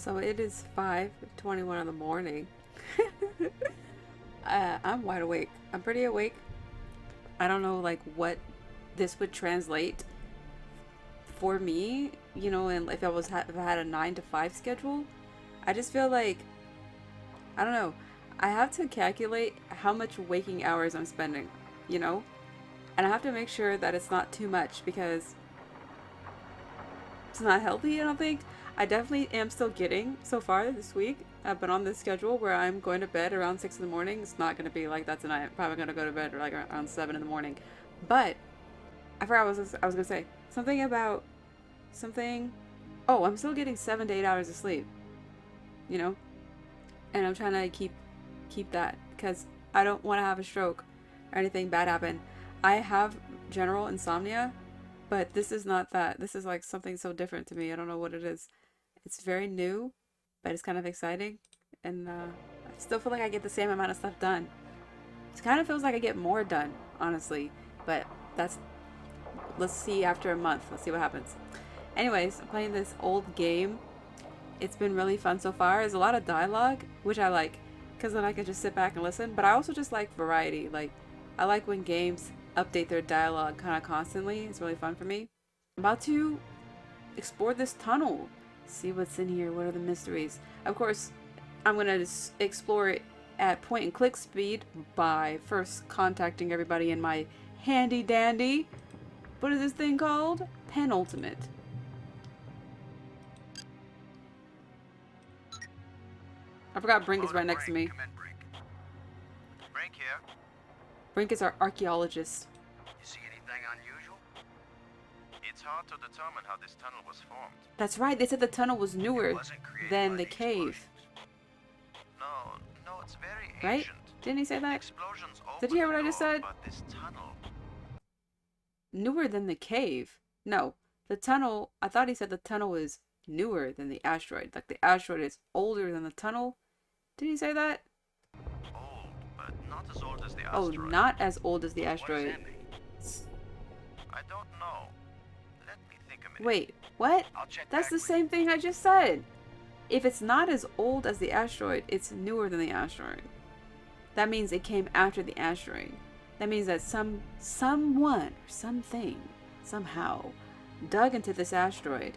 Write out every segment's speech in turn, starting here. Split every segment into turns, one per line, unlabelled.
So it is 5:21 in the morning. I'm wide awake. I'm pretty awake. I don't know like what this would translate for me, and if I had a 9 to 5 schedule. I just feel like I don't know. I have to calculate how much waking hours I'm spending, you know? And I have to make sure that it's not too much because it's not healthy, I don't think. I definitely am still getting so far this week. I've been on this schedule where I'm going to bed around 6 in the morning. It's not going to be like that tonight. I'm probably going to go to bed like around 7 in the morning. But I forgot what I was going to say. Something about something. Oh, I'm still getting 7 to 8 hours of sleep, you know? And I'm trying to keep that because I don't want to have a stroke or anything bad happen. I have general insomnia, but this is not that. This is like something so different to me. I don't know what it is. It's very new, but it's kind of exciting. And I still feel like I get the same amount of stuff done. It kind of feels like I get more done, honestly. But let's see after a month. Let's see what happens. Anyways, I'm playing this old game. It's been really fun so far. There's a lot of dialogue, which I like, because then I can just sit back and listen. But I also just like variety. Like, I like when games update their dialogue kind of constantly. It's really fun for me. I'm about to explore this tunnel. See what's in here. What are the mysteries? Of course, I'm going to explore it at point and click speed by first contacting everybody in my handy dandy. What is this thing called? Penultimate. I forgot Brink is right next to me.
Come in, Brink. Brink here.
Brink is our archaeologist.
You see anything unusual? It's hard to determine how this tunnel was formed.
That's right, they said the tunnel was
It
newer
wasn't created
than
by
the cave.
explosions. No, it's very
Right?
ancient.
Didn't he say that?
Explosions
Did you hear what I
opened
just
the door,
said?
But this tunnel,
Newer than the cave. No, the tunnel, I thought he said the tunnel is newer than the asteroid. Like the asteroid is older than the tunnel. Did he say that?
old, but not as old as the
Oh,
asteroid.
not as old as the
What does
asteroid.
that mean? I don't know. Let me think a minute.
Wait, what?
I'll check
That's
back
the
with
same thing I just said. If it's not as old as the asteroid, it's newer than the asteroid. That means it came after the asteroid. That means that someone or something somehow dug into this asteroid.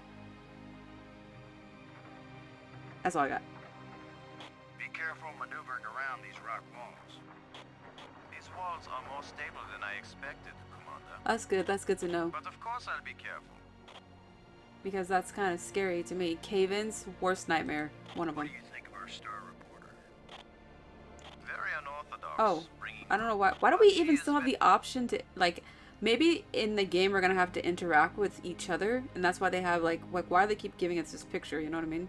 That's all I got.
Be careful maneuvering around these rock walls. These walls are more stable than I expected, Commander.
That's good. That's good to know.
But of course I'll be careful.
Because that's kind of scary to me. Cave-ins, worst nightmare. One of
What
them.
do you think of our star reporter? Very unorthodox.
Oh,
bringing
I don't know why. Why do we even still have the option to, like, maybe in the game we're gonna have to interact with each other, and that's why they have, like why do they keep giving us this picture, you know what I mean?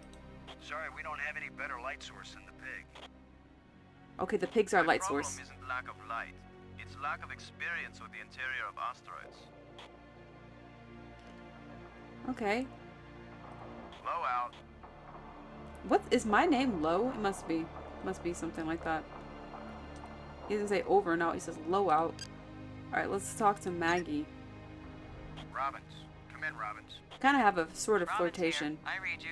Sorry, we don't have any better light source than the pig.
Okay, the pigs are
The
light
problem
source.
isn't lack of light. It's lack of experience with the interior of asteroids.
Okay.
Low out.
What is my name low? It must be. Must be something like that. He doesn't say over now, he says low out. Alright, let's talk to Maggie.
Robbins. Come in, Robbins.
Kind of have a sort of
Robin's
flirtation.
Here. I read you.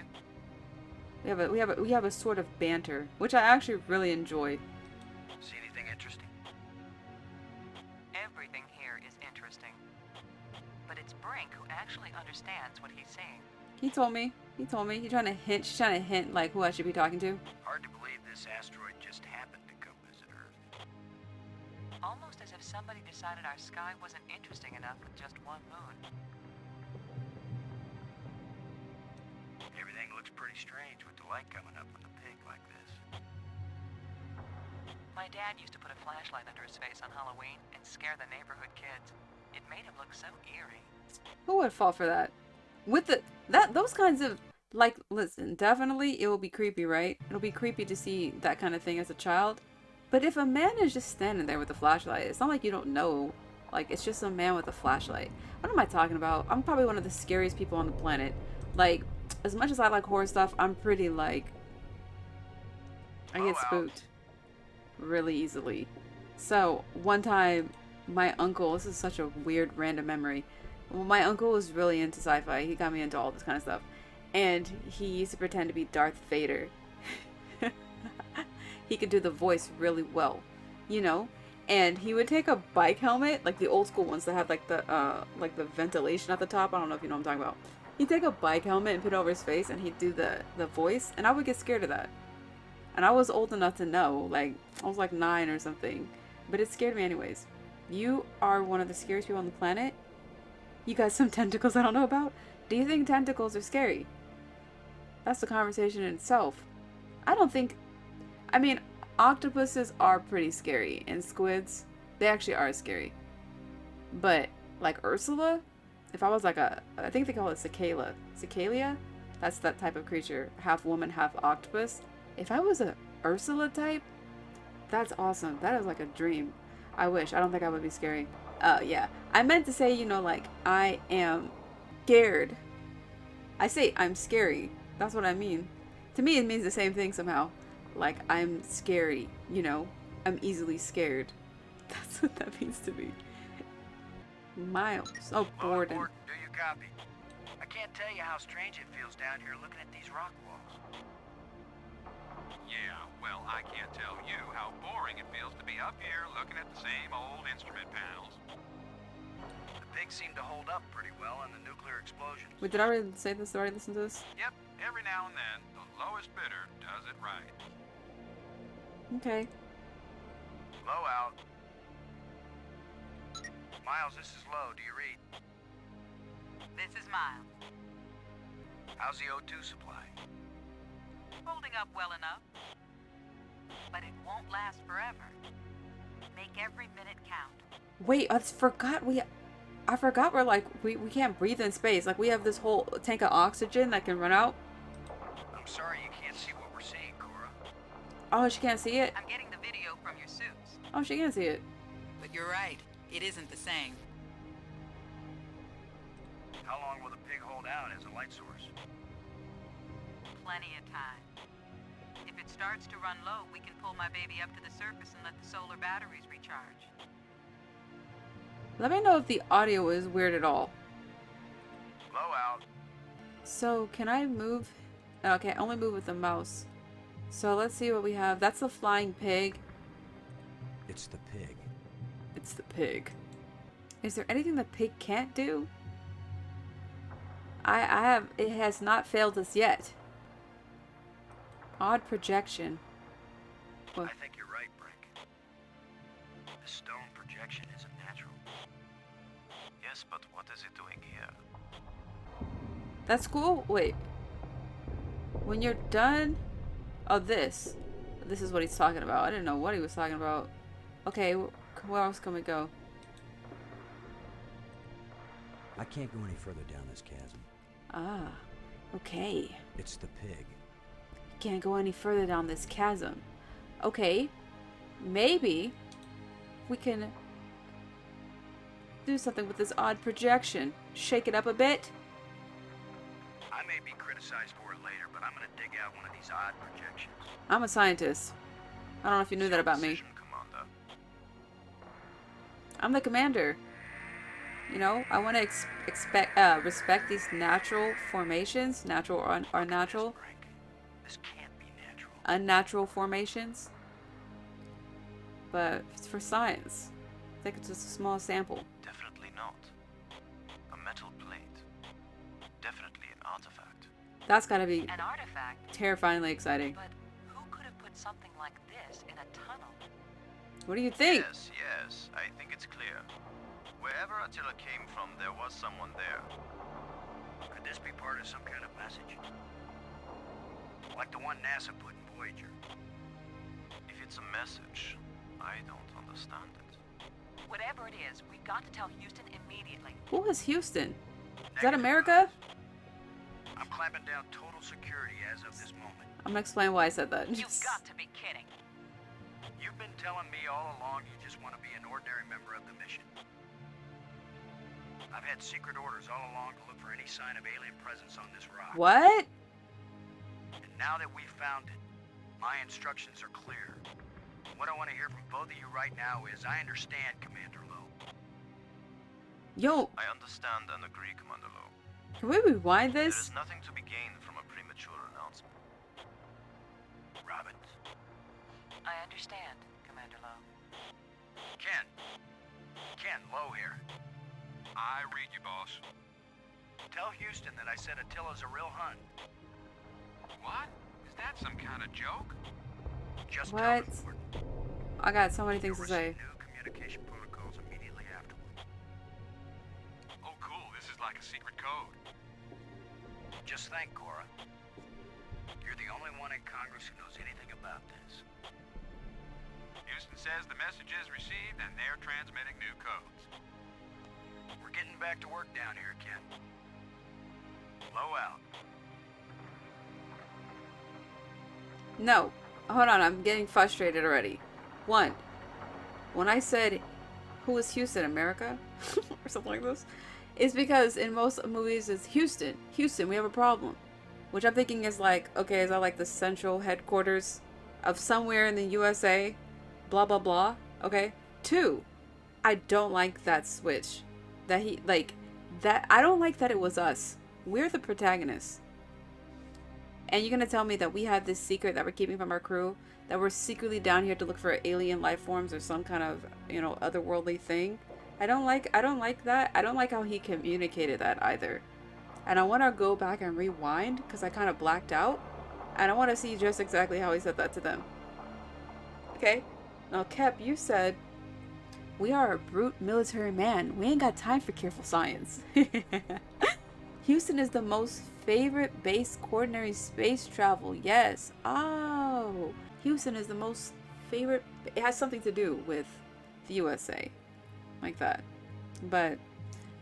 We have a sort of banter, which I actually really enjoy.
See anything interesting?
Everything here is interesting. But it's Brink who actually understands what he's saying.
He told me. He's trying to hint. She's trying to hint like who I should be talking to.
Hard to believe this asteroid just happened to come visit Earth.
Almost as if somebody decided our sky wasn't interesting enough with just one moon.
Everything looks pretty strange with the light coming up with a pig like this.
My dad used to put a flashlight under his face on Halloween and scare the neighborhood kids. It made him look so eerie.
Who would fall for that? With those kinds of, like, listen, definitely it will be creepy, right? It'll be creepy to see that kind of thing as a child. But if a man is just standing there with a flashlight, it's not like you don't know. Like, it's just a man with a flashlight. What am I talking about? I'm probably one of the scariest people on the planet. Like, as much as I like horror stuff, I'm pretty, like, I get spooked really easily. So, one time, my uncle, this is such a weird random memory. Well, my uncle was really into sci-fi. He got me into all this kind of stuff. And he used to pretend to be Darth Vader. He could do the voice really well, you know? And he would take a bike helmet, like the old school ones that have like the ventilation at the top. I don't know if you know what I'm talking about. He'd take a bike helmet and put it over his face and he'd do the voice, and I would get scared of that. And I was old enough to know, like I was like 9 or something. But it scared me anyways. You are one of the scariest people on the planet. You got some tentacles I don't know about. Do you think tentacles are scary? That's the conversation in itself. I don't think... I mean, octopuses are pretty scary. And squids, they actually are scary. But, like Ursula, if I was like a... I think they call it cicala. Cicalia? That's that type of creature. Half woman, half octopus. If I was a Ursula type, that's awesome. That is like a dream. I wish. I don't think I would be scary. Yeah. I meant to say, you know, like, I am scared. I say I'm scary. That's what I mean. To me, it means the same thing somehow. Like, I'm scary, you know? I'm easily scared. That's what that means to me. Miles. Oh, Gordon.
Lord, do you copy? I can't tell you how strange it feels down here looking at these rock walls.
Yeah, well, I can't tell you how boring it feels to be up here looking at the same old instrument panels.
The pigs seem to hold up pretty well in the nuclear explosions.
Wait, did I already say this? Did I already listen to this?
Yep, every now and then, the lowest bidder does it right.
Okay.
Low out. Miles, this is Low. Do you read?
This is Miles.
How's the O2 supply?
Holding up well enough. But it won't last forever. Make every minute count.
Wait, I forgot we're like, we can't breathe in space. Like, we have this whole tank of oxygen that can run out.
I'm sorry you can't see what we're seeing, Cora.
Oh, she can't see it?
I'm getting the video from your suits.
Oh, she can't see it.
But you're right. It isn't the same.
How long will the pig hold out as a light source?
Plenty of time. If it starts to run low, we can pull my baby up to the surface and let the solar batteries recharge.
Let me know if the audio is weird at all.
Low out.
So, can I move? Okay, only move with the mouse. So, let's see what we have. That's the flying pig.
It's the pig.
It's the pig. Is there anything the pig can't do? It has not failed us yet. Odd projection. Well,
I think you're right, Brink. The stone projection isn't natural.
Yes, but what is it doing here?
that's cool. Wait. When you're done... Oh, this. This is what he's talking about. I didn't know what he was talking about. Okay, where else can we go?
I can't go any further down this chasm.
Ah, okay.
It's the pig.
Can't go any further down this chasm. Okay, maybe we can do something with this odd projection. Shake it up a bit.
I may be criticized for it later, but I'm gonna dig out one of these odd projections.
I'm a scientist. I don't know if you knew that about me.
Decision, Commander.
I'm the commander. You know, I want to respect these natural formations, natural or unnatural,
Brink, this can't be natural.
unnatural formations. But it's for science. I think it's just a small sample.
Definitely not. A metal plate. Definitely an artifact.
That's gotta be
An artifact?
terrifyingly exciting.
But who could have put something like this in a tunnel?
What do you think?
Yes, I think it's clear. Wherever Attila came from, there was someone there.
Could this be part of some kind of message? Like the one NASA put in Voyager.
If it's a message, I don't understand it.
Whatever it is, we've got to tell Houston immediately.
Who is Houston? Is that
Negative,
America?
I'm clamping down total security as of this moment.
I'm gonna explain why I said that.
You've got to be kidding.
You've been telling me all along you just want to be an ordinary member of the mission. I've had secret orders all along to look for any sign of alien presence on this rock.
What?
And now that we've found it, my instructions are clear. What I want to hear from both of you right now is, I understand, Commander Lowe.
Yo,
I understand and agree, Commander Lowe.
Can we rewind
There
this?
is nothing to be gained from a premature announcement. Robin.
I understand, Commander Lowe.
Ken. Ken, Lowe here.
I read you, boss.
Tell Houston that I said Attila's a real Hun.
What? Is that some kind of joke?
Just
What?
tell them.
I got so many
You'll
things to say.
receive new communication protocols immediately afterward.
Oh, cool. This is like a secret code.
Just think, Cora. You're the only one in Congress who knows anything about this.
Houston says the message is received and they're transmitting new codes.
We're getting back to work down here, Ken. Low out.
No. Hold on, I'm getting frustrated already. One, when I said, who is Houston, America? or something like this, it's because in most movies it's Houston. Houston, we have a problem. Which I'm thinking is like, okay, is that like the central headquarters of somewhere in the USA? Blah, blah, blah. Okay. Two, I don't like that switch. That he, like, that, I don't like that it was us. We're the protagonists. And you're gonna tell me that we have this secret that we're keeping from our crew, that we're secretly down here to look for alien life forms or some kind of, you know, otherworldly thing? I don't like that. I don't like how he communicated that either. And I want to go back and rewind because I kind of blacked out. And I want to see just exactly how he said that to them. Okay. Now, Kep, you said, we are a brute military man. We ain't got time for careful science. Houston is the most favorite base coordinary space travel. Yes. Oh. Houston is the most favorite. It has something to do with the USA. Like that. But,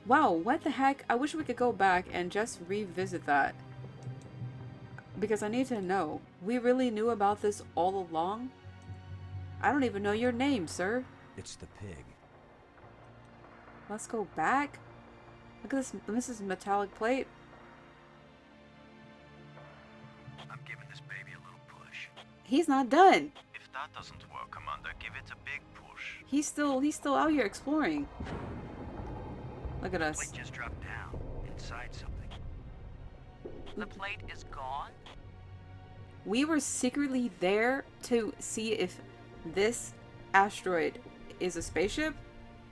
wow, what the heck? I wish we could go back and just revisit that. Because I need to know. We really knew about this all along? I don't even know your name, sir.
It's the pig.
Let's go back. Look at this. This is metallic plate.
I'm giving this baby a little push.
He's not done.
If that doesn't work, Commander, give it a big push.
He's still out here exploring. Look at us.
Plate just dropped down inside something.
The plate is gone?
We were secretly there to see if this asteroid is a spaceship.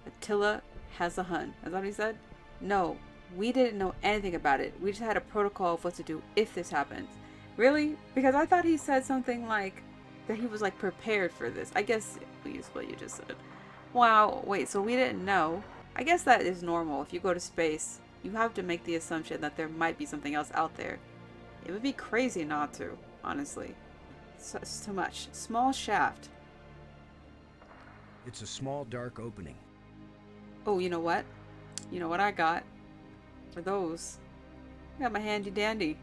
Attila has a Hun. Is that what he said? No, we didn't know anything about it. We just had a protocol of what to do if this happens. Really? Because I thought he said something like that he was like prepared for this. I guess we use what you just said. Wow, wait, so we didn't know. I guess that is normal. If you go to space, you have to make the assumption that there might be something else out there. It would be crazy not to, honestly. It's too much. Small shaft.
It's a small dark opening.
Oh, you know what? You know what I got? For those. I got my handy dandy.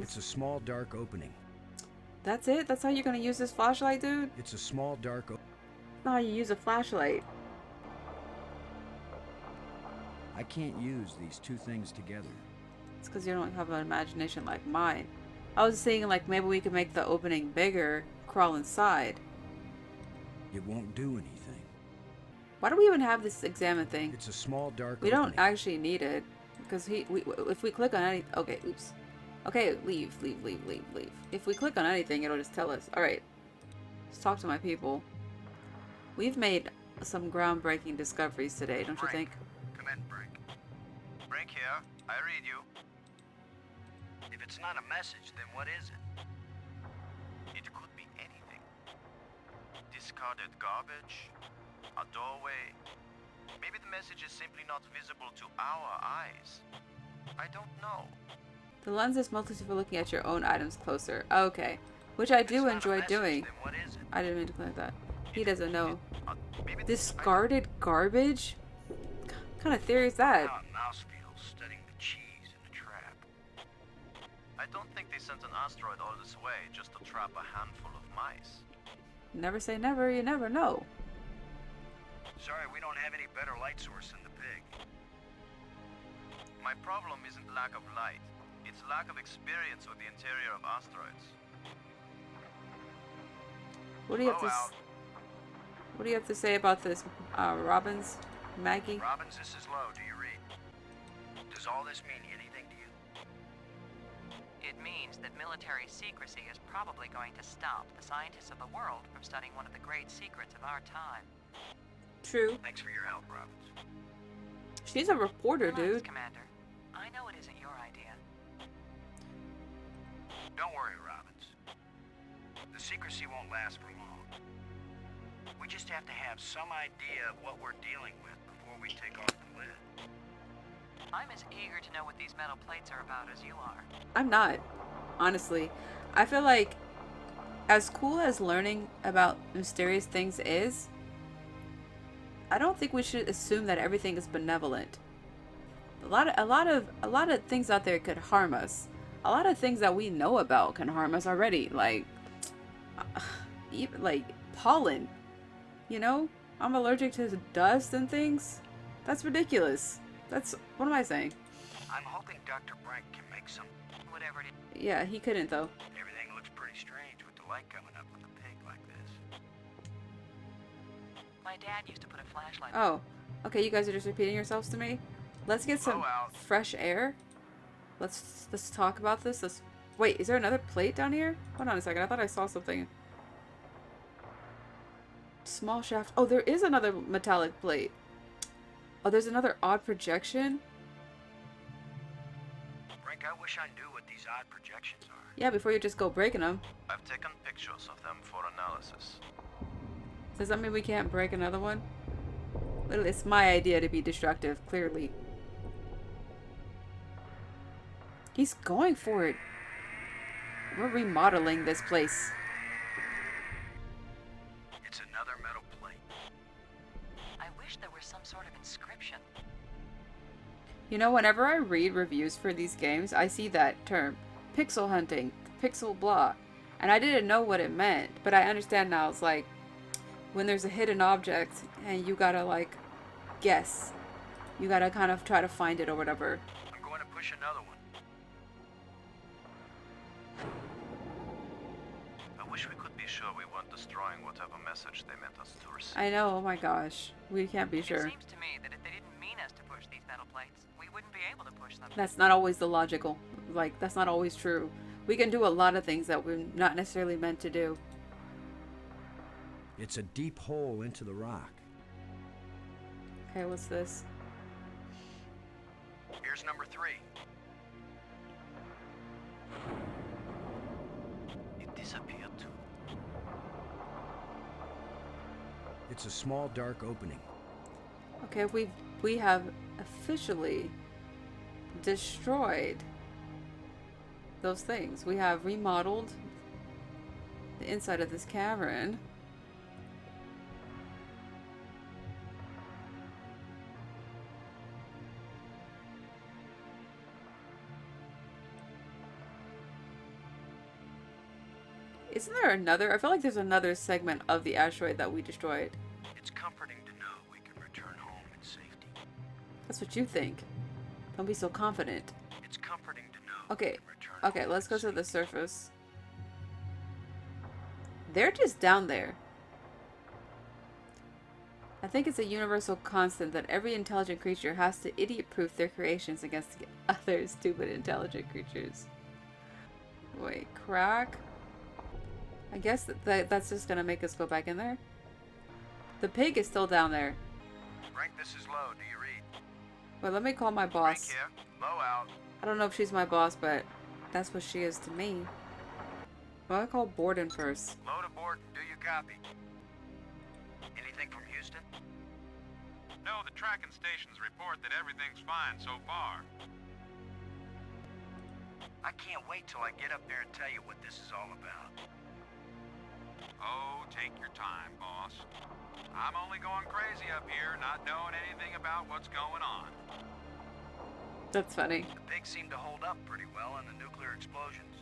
It's a small dark opening.
That's it? That's how you're gonna use this flashlight, dude?
It's a small dark opening.
That's not how you use a flashlight.
I can't use these two things together.
It's because you don't have an imagination like mine. I was thinking like maybe we could make the opening bigger, crawl inside.
It won't do anything.
Why do we even have this examine thing?
It's a small dark
We
opening.
don't actually need it. Because if we click on any... Okay, oops. Okay, leave. If we click on anything, it'll just tell us. Alright. Let's talk to my people. We've made some groundbreaking discoveries today, don't you think?
Come in, Brink. Brink here. I read you. If it's not a message, then what is it? It could be anything. Discarded garbage, a doorway. Maybe the message is simply not visible to our eyes. I don't know.
The lens is mostly for looking at your own items closer. Okay. Which I do enjoy doing.
Then what is it?
I didn't mean to click that. He doesn't know.
Maybe
Discarded garbage? What kind of theory is that?
How a mouse feels studying the cheese in a trap. I don't think they sent an asteroid all this way just to trap a handful of mice.
Never say never, you never know.
Sorry, we don't have any better light source than the pig. My problem isn't lack of light. It's lack of experience with the interior of asteroids.
What do you have to
Blowout.
What do you have to say about this, Robbins? Maggie.
Robbins, this is Lowe. Do you read? Does all this mean anything to you?
It means that military secrecy is probably going to stop the scientists of the world from studying one of the great secrets of our time.
True.
Thanks for your help, Robbins.
She's a reporter,
Relax,
dude.
Commander. I know it isn't your idea.
Don't worry, Robbins. The secrecy won't last for long. We just have to have some idea of what we're dealing with before we take off the lid.
I'm as eager to know what these metal plates are about as you are.
I'm not, honestly. I feel like as cool as learning about mysterious things is, I don't think we should assume that everything is benevolent. A lot of things out there could harm us. A lot of things that we know about can harm us already, like even like pollen. You know, I'm allergic to dust and things. That's ridiculous. What am I saying?
I'm hoping Dr. Brink can make some.
Whatever it is.
Yeah, he couldn't though.
Everything looks pretty strange with the light coming up with a pig like this.
My dad used to put a flashlight.
Oh, okay. You guys are just repeating yourselves to me. Let's get some
Blow out.
fresh air. Let's talk about this. Wait, is there another plate down here? Hold on a second. I thought I saw something. Small shaft. Oh, there is another metallic plate. Oh, there's another odd projection.
Brink, I wish I knew what these odd projections are.
Yeah, before you just go breaking them.
I've taken pictures of them for analysis.
Does that mean we can't break another one? Well, it's my idea to be destructive, clearly. He's going for it. We're remodeling this place.
It's another metal plate.
I wish there was some sort of inscription.
You know, whenever I read reviews for these games, I see that term. Pixel hunting. Pixel blah. And I didn't know what it meant, but I understand now. It's like when there's a hidden object and you gotta like guess. You gotta kind of try to find it or whatever.
I'm going to push another one.
I wish we could be sure we weren't destroying whatever message they meant us to receive.
I know, oh my gosh. We can't be sure.
It seems to me that if they didn't mean us to push these metal plates, we wouldn't be able to push them.
That's not always the logical. Like, that's not always true. We can do a lot of things that we're not necessarily meant to do.
It's a deep hole into the rock.
Okay, what's this?
Here's number 3.
It disappeared too.
It's a small dark opening.
Okay, we have officially destroyed those things. We have remodeled the inside of this cavern. Isn't there another? I feel like there's another segment of the asteroid that we destroyed.
It's comforting to know we can return home in safety.
That's what you think. Don't be so confident.
It's comforting to know
Okay,
we can return
okay,
home
let's
in
go to the
safety.
surface. They're just down there. I think it's a universal constant that every intelligent creature has to idiot-proof their creations against other stupid intelligent creatures. Wait, crack? I guess that's just gonna make us go back in there. The pig is still down there.
Brink, this is Lowe. Do you read?
Wait, let me call my
Brink
boss.
here. Lowe out.
I don't know if she's my boss, but that's what she is to me. Well, I call Borden first.
Load aboard. Do you copy? Anything from Houston?
No, the tracking stations report that everything's fine so far.
I can't wait till I get up there and tell you what this is all about.
Oh, take your time, boss. I'm only going crazy up here, not knowing anything about what's going on.
That's funny.
The pigs seem to hold up pretty well in the nuclear explosions.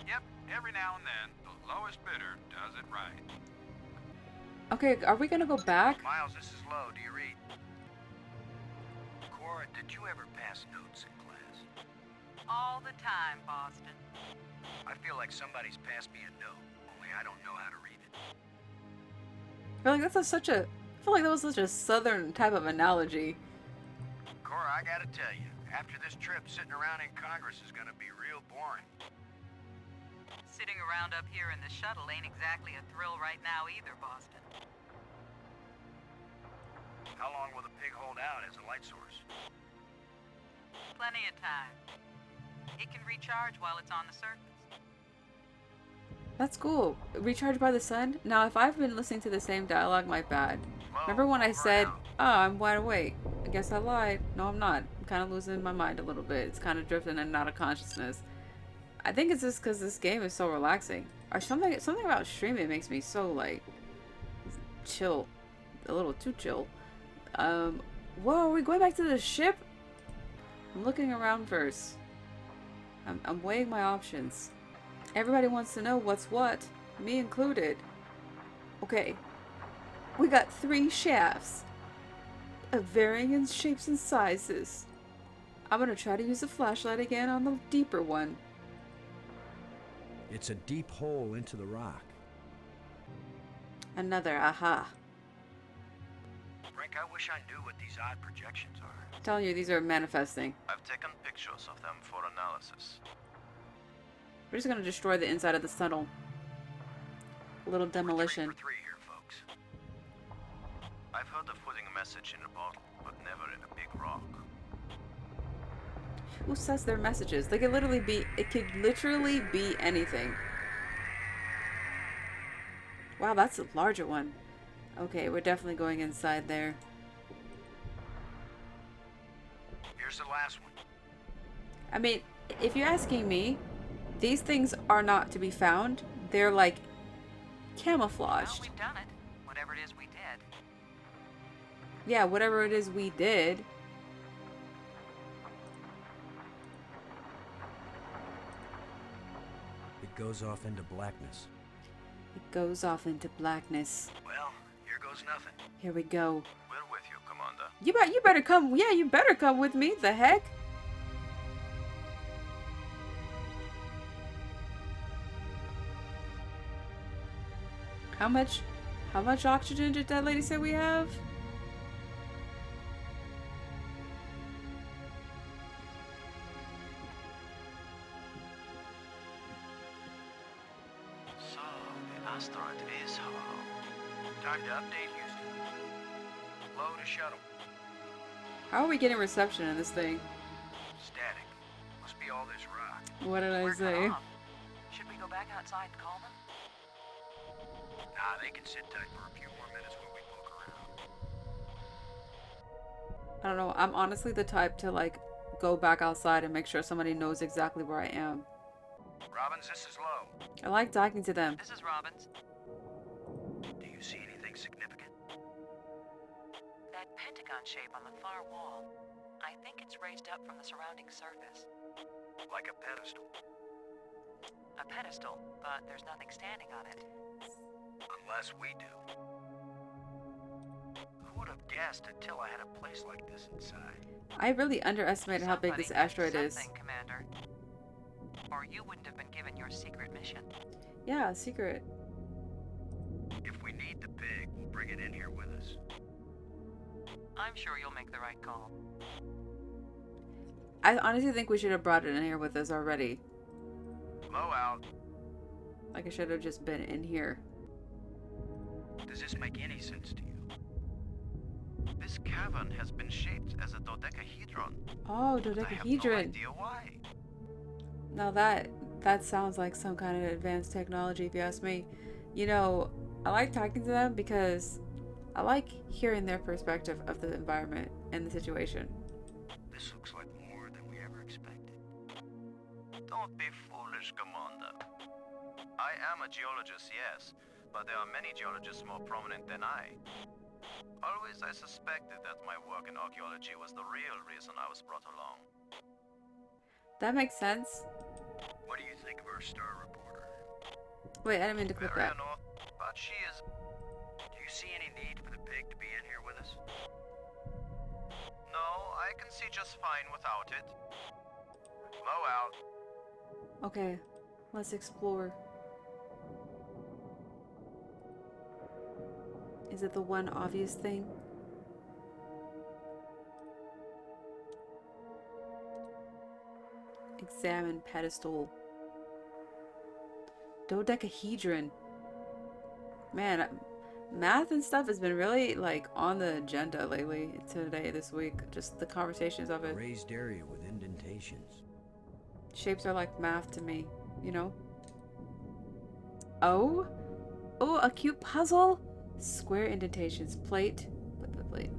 Yep, every now and then, the lowest bidder does it right.
Okay, are we gonna go back?
Miles, this is Lowe. Do you read? Cora, did you ever pass notes in class?
All the time, Boston.
I feel like somebody's passed me a note, only I don't know how to read it.
I feel like that's such a feel like that was such a southern type of analogy.
Cora, I gotta tell you, after this trip, sitting around in Congress is gonna be real boring.
Sitting around up here in the shuttle ain't exactly a thrill right now either, Boston.
How long will the pig hold out as a light source?
Plenty of time. It can recharge while it's on the surface.
That's cool. Recharged by the sun? Now, if I've been listening to the same dialogue, my bad. Remember when I said, oh, I'm wide awake? I guess I lied. No, I'm not. I'm kind of losing my mind a little bit. It's kind of drifting in and out of consciousness. I think it's just because this game is so relaxing. Or something about streaming makes me so, like, chill. A little too chill. Whoa, are we going back to the ship? I'm looking around first. I'm weighing my options. Everybody wants to know what's what, me included. Okay, we got 3 shafts of varying shapes and sizes. I'm gonna try to use the flashlight again on the deeper one.
It's a deep hole into the rock.
Another aha.
Frank, I wish I knew what these odd projections are.
I'm telling you, these are manifesting.
I've taken pictures of them for analysis.
We're just gonna destroy the inside of the tunnel. A little demolition.
We're 3 for 3 here, folks.
I've heard of putting a message in a bottle, but never in a big rock.
Who says their messages? They could literally be, it could literally be anything. Wow, that's a larger one. Okay, we're definitely going inside there.
Here's the last one.
I mean, if you're asking me, these things are not to be found. They're like
Well,
camouflaged.
we've done it. Whatever it is we did.
Yeah, whatever it is we did.
It goes off into blackness.
It goes off into blackness.
Well, here goes nothing.
Here we go.
We're with you, Commander.
You better come. Yeah, you better come with me. The heck? How much oxygen did that lady say we have?
So, the asteroid is hollow.
Time to update Houston. Load a shuttle.
How are we getting reception in this thing?
Static. Must be all this rock.
What did I
We're cut
say?
off. Should we go back outside and call them?
Nah, they can sit tight for a few more minutes while we poke around.
I don't know. I'm honestly the type to like go back outside and make sure somebody knows exactly where I am.
Robbins, this is Low.
I like talking to them.
This is Robbins.
Do you see anything significant?
That pentagon shape on the far wall. I think it's raised up from the surrounding surface.
Like a pedestal.
A pedestal, but there's nothing standing on it.
Unless we do. Who would have guessed Attila had a place like this inside?
I really underestimated how big this
Somebody
asteroid
did
is.
something, Commander. Or you wouldn't have been given your secret mission.
Yeah, secret.
If we need the pig, we'll bring it in here with us.
I'm sure you'll make the right call.
I honestly think we should have brought it in here with us already.
Low out.
Like I should have just been in here.
Does this make any sense to you?
This cavern has been shaped as a dodecahedron.
Oh,
I have no
dodecahedron.
idea why.
Now that sounds like some kind of advanced technology, if you ask me. You know, I like talking to them because I like hearing their perspective of the environment and the situation.
This looks like more than we ever expected.
Don't be foolish, Commander. I am a geologist, yes, but there are many geologists more prominent than I. Always I suspected that my work in archaeology was the real reason I was brought along.
That makes sense.
What do you think of our star reporter?
Wait, I didn't mean to click
Very
that.
unorthodox, but she is...
Do you see any need for the pig to be in here with us?
No, I can see just fine without it. Low out.
Okay, let's explore. Is it the one obvious thing? Examine pedestal. Dodecahedron. Man, math and stuff has been really like on the agenda lately, today, this week. Just the conversations of it.
Raised area with indentations.
Shapes are like math to me, you know? Oh? Oh, a cute puzzle? Square indentations. Plate. Plate.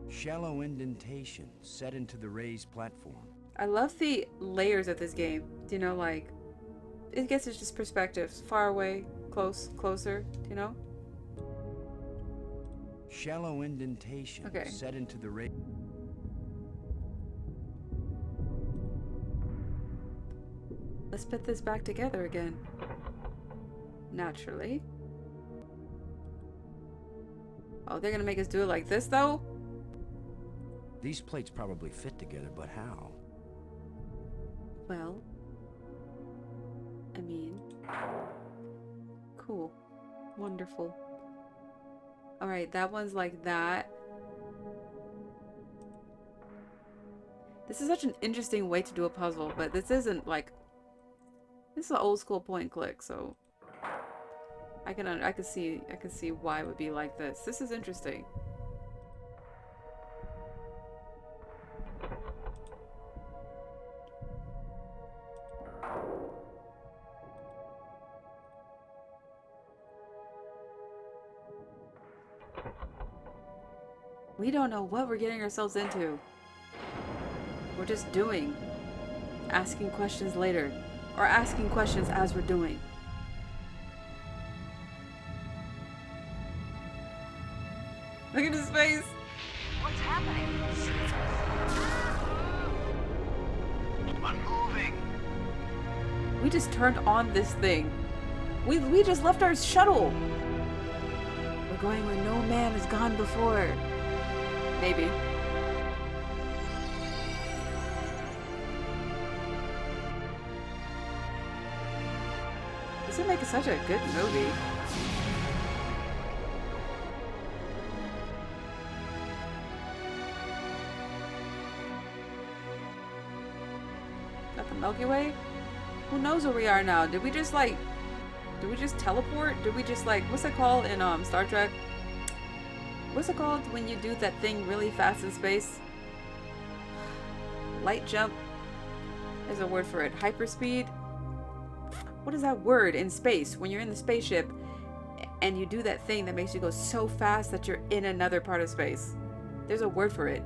Shallow indentation set into the raised platform.
I love the layers of this game. You know, like, I guess it's just perspectives. Far away, close, closer, you know?
Shallow indentation set into the raised.
Let's put this back together again. Naturally. Oh, they're gonna make us do it like this, though?
These plates probably fit together, but how?
Well, I mean, cool. Wonderful. Alright, that one's like that. This is such an interesting way to do a puzzle, but this isn't like... This is an old school point and click, so... I can see why it would be like this. This is interesting. We don't know what we're getting ourselves into. We're just doing. Asking questions later. Or asking questions as we're doing. Look at his face!
What's happening?
Unmoving.
We just turned on this thing. We just left our shuttle. We're going where no man has gone before. Maybe. This would make such a good movie. Got the Milky Way? Who knows where we are now? Did we just teleport? Did we just like, what's it called in Star Trek? What's it called when you do that thing really fast in space? Light jump. There's a word for it. Hyperspeed. What is that word in space? When you're in the spaceship and you do that thing that makes you go so fast that you're in another part of space. There's a word for it.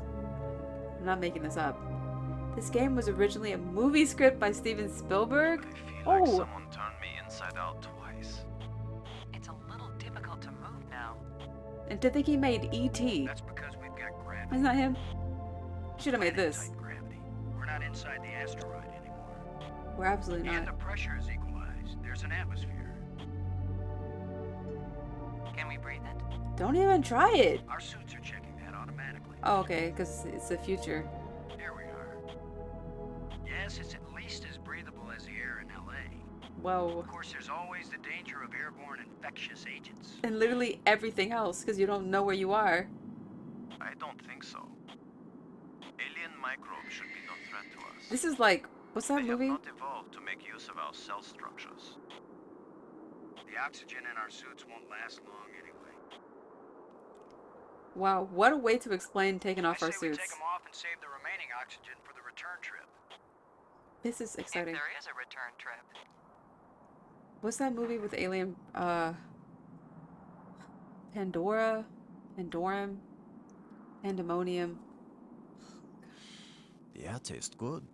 I'm not making this up. This game was originally a movie script by Steven Spielberg.
I feel like someone turned me inside out twice.
It's a little difficult to move now.
And to think he made E.T.
That's because we've got gravity.
Isn't that him? Should have made this.
Tight gravity. We're not inside the asteroid anymore.
We're absolutely
And the
not.
pressure is equalized. There's an atmosphere.
Can we breathe it?
Don't even try it.
Our suits are checking that automatically.
Oh, okay, because it's the future.
There we are. Yes, it's at least as breathable as the air in LA.
Whoa.
Of course, there's always the danger of airborne infectious agents.
And literally everything else, because you don't know where you are.
I don't think so. Alien microbes should be no threat to us.
This is like, what's that
They have
movie?
not evolved to make use of our cell structures.
The oxygen in our suits won't last long anyway.
Wow, what a way to explain taking off
I
our
say we
suits.
take them off and save the remaining oxygen for the return trip.
This is exciting.
If there is a return trip.
What's that movie with alien, Pandora? Pandorum? Pandemonium?
Yeah, tastes good.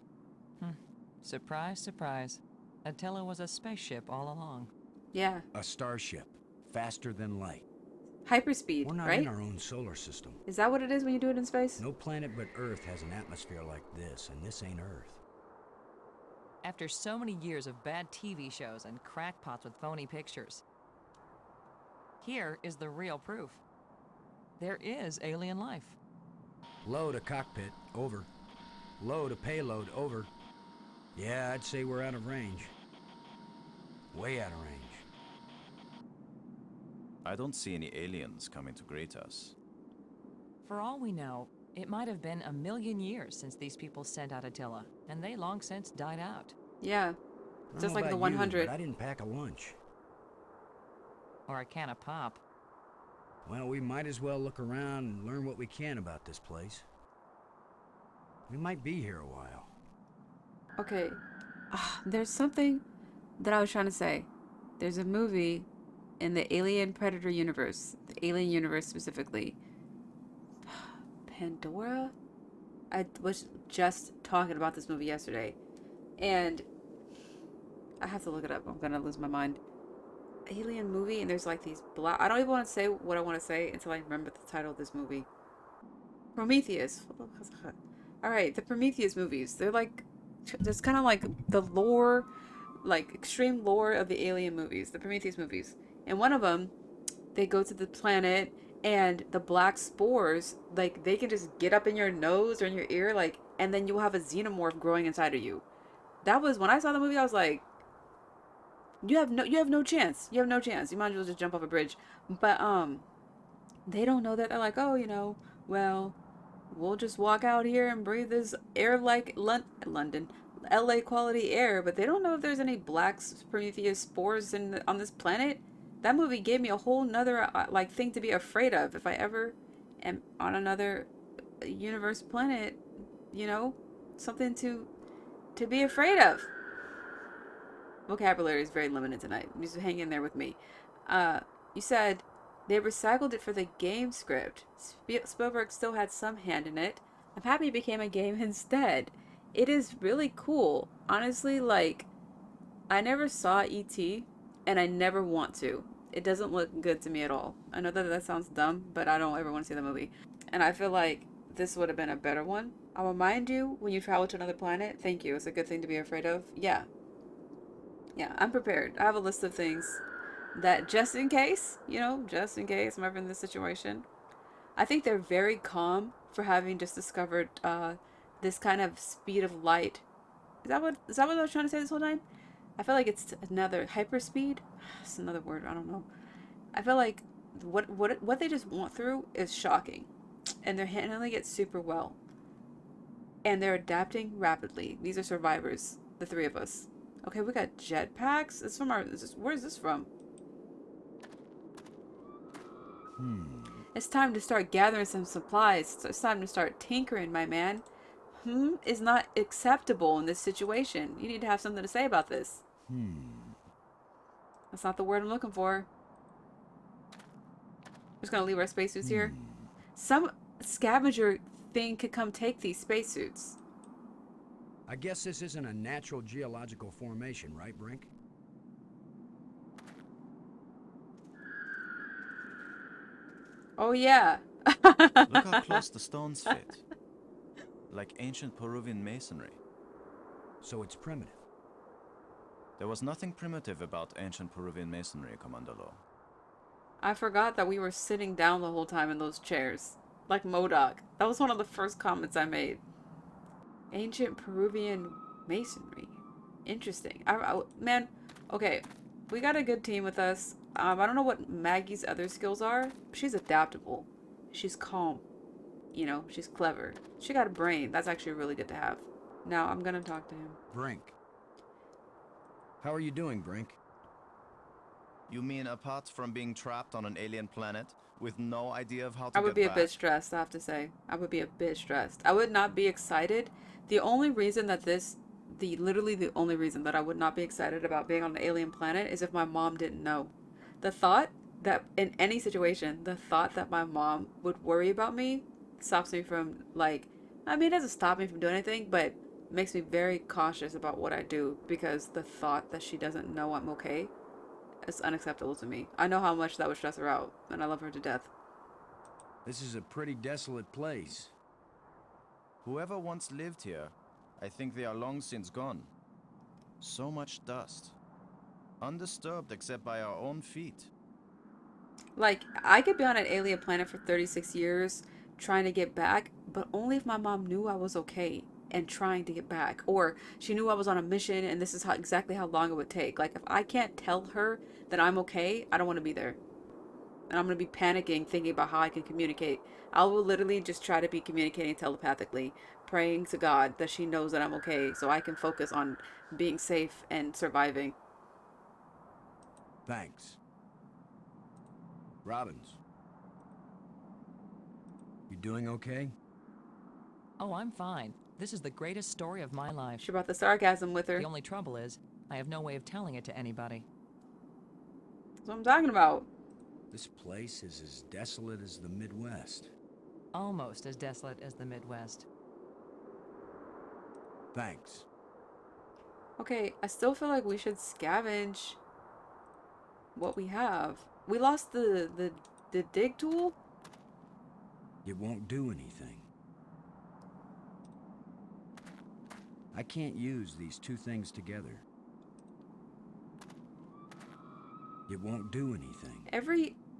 Surprise, surprise. Attila was a spaceship all along.
Yeah.
A starship, faster than light.
Hyperspeed,
We're not
right?
in our own solar system.
Is that what it is when you do it in space?
No planet but Earth has an atmosphere like this, and this ain't Earth.
After so many years of bad TV shows and crackpots with phony pictures, here is the real proof. There is alien life.
Load a cockpit, over. Load a payload, over. Yeah, I'd say we're out of range. Way out of range.
I don't see any aliens coming to greet us.
For all we know, it might have been 1,000,000 years since these people sent out Attila, and they long since died out.
Yeah,
I don't
just
know
like the
about
100.
you, but I didn't pack a lunch.
Or a can of pop.
Well, we might as well look around and learn what we can about this place. We might be here a while.
Okay, there's something that I was trying to say. There's a movie in the Alien Predator universe, the Alien universe specifically. Pandora? I was just talking about this movie yesterday, and I have to look it up. I'm gonna lose my mind. Alien movie, and there's like these black. I don't even want to say what I want to say until I remember the title of this movie. Prometheus. All right, the Prometheus movies. They're like, just kind of like the lore, like extreme lore of the Alien movies, the Prometheus movies. And one of them, they go to the planet, and the black spores, like they can just get up in your nose or in your ear, like, and then you'll have a xenomorph growing inside of you. That was when I saw the movie. I was like, you have no chance. You have no chance. You might as well just jump off a bridge. But they don't know that. They're like, oh, well, we'll just walk out here and breathe this air like London, LA quality air. But they don't know if there's any black Prometheus spores on this planet. That movie gave me a whole nother like thing to be afraid of if I ever am on another universe planet. Something to be afraid of. Vocabulary is very limited tonight. Just hang in there with me. You said they recycled it for the game script. Spielberg still had some hand in it. I'm happy it became a game instead. It is really cool. Honestly, like, I never saw E.T., and I never want to. It doesn't look good to me at all. I know that sounds dumb, but I don't ever want to see the movie. And I feel like this would have been a better one. I'll remind you when you travel to another planet. Thank you. It's a good thing to be afraid of. Yeah, I'm prepared. I have a list of things that just in case, just in case I'm ever in this situation. I think they're very calm for having just discovered this kind of speed of light. Is that what I was trying to say this whole time? I feel like it's another hyperspeed. It's another word. I don't know. I feel like what they just went through is shocking, and they're handling it super well, and they're adapting rapidly. These are survivors, the three of us. Okay, we got jetpacks. It's from where is this from? It's time to start gathering some supplies. It's time to start tinkering, my man. Is not acceptable in this situation. You need to have something to say about this. That's not the word I'm looking for. We're just gonna leave our spacesuits here. Some scavenger thing could come take these spacesuits.
I guess this isn't a natural geological formation, right, Brink?
Oh yeah.
Look how close the stones fit. Like ancient Peruvian masonry.
So it's primitive.
There was nothing primitive about ancient Peruvian masonry, Commander Law.
I forgot that we were sitting down the whole time in those chairs. Like MODOK. That was one of the first comments I made. Ancient Peruvian masonry. Interesting. Man, okay. We got a good team with us. I don't know what Maggie's other skills are. She's adaptable. She's calm. She's clever. She got a brain. That's actually really good to have. Now I'm gonna talk to him.
Brink. How are you doing, Brink?
You mean apart from being trapped on an alien planet with no idea of how to
I would
get
be
back?
a bit stressed, I have to say. I would be a bit stressed. I would not be excited. The only reason that literally the only reason that I would not be excited about being on an alien planet is if my mom didn't know. The thought that in any situation, the thought that my mom would worry about me stops me from, it doesn't stop me from doing anything, but makes me very cautious about what I do, because the thought that she doesn't know I'm okay is unacceptable to me. I know how much that would stress her out, and I love her to death.
This is a pretty desolate place.
Whoever once lived here, I think they are long since gone. So much dust. Undisturbed except by our own feet.
Like, I could be on an alien planet for 36 years trying to get back, but only if my mom knew I was okay and trying to get back. Or she knew I was on a mission and this is exactly how long it would take. Like, if I can't tell her that I'm okay, I don't want to be there. And I'm going to be panicking, thinking about how I can communicate. I will literally just try to be communicating telepathically, praying to God that she knows that I'm okay so I can focus on being safe and surviving.
Thanks. Robbins. You doing okay?
Oh, I'm fine. This is the greatest story of my life.
She brought the sarcasm with her.
The only trouble is, I have no way of telling it to anybody.
That's what I'm talking about.
This place is as desolate as the Midwest.
Almost as desolate as the Midwest.
Thanks.
Okay, I still feel like we should scavenge what we have. We lost the dig tool.
It won't do anything. I can't use these two things together. It won't do anything.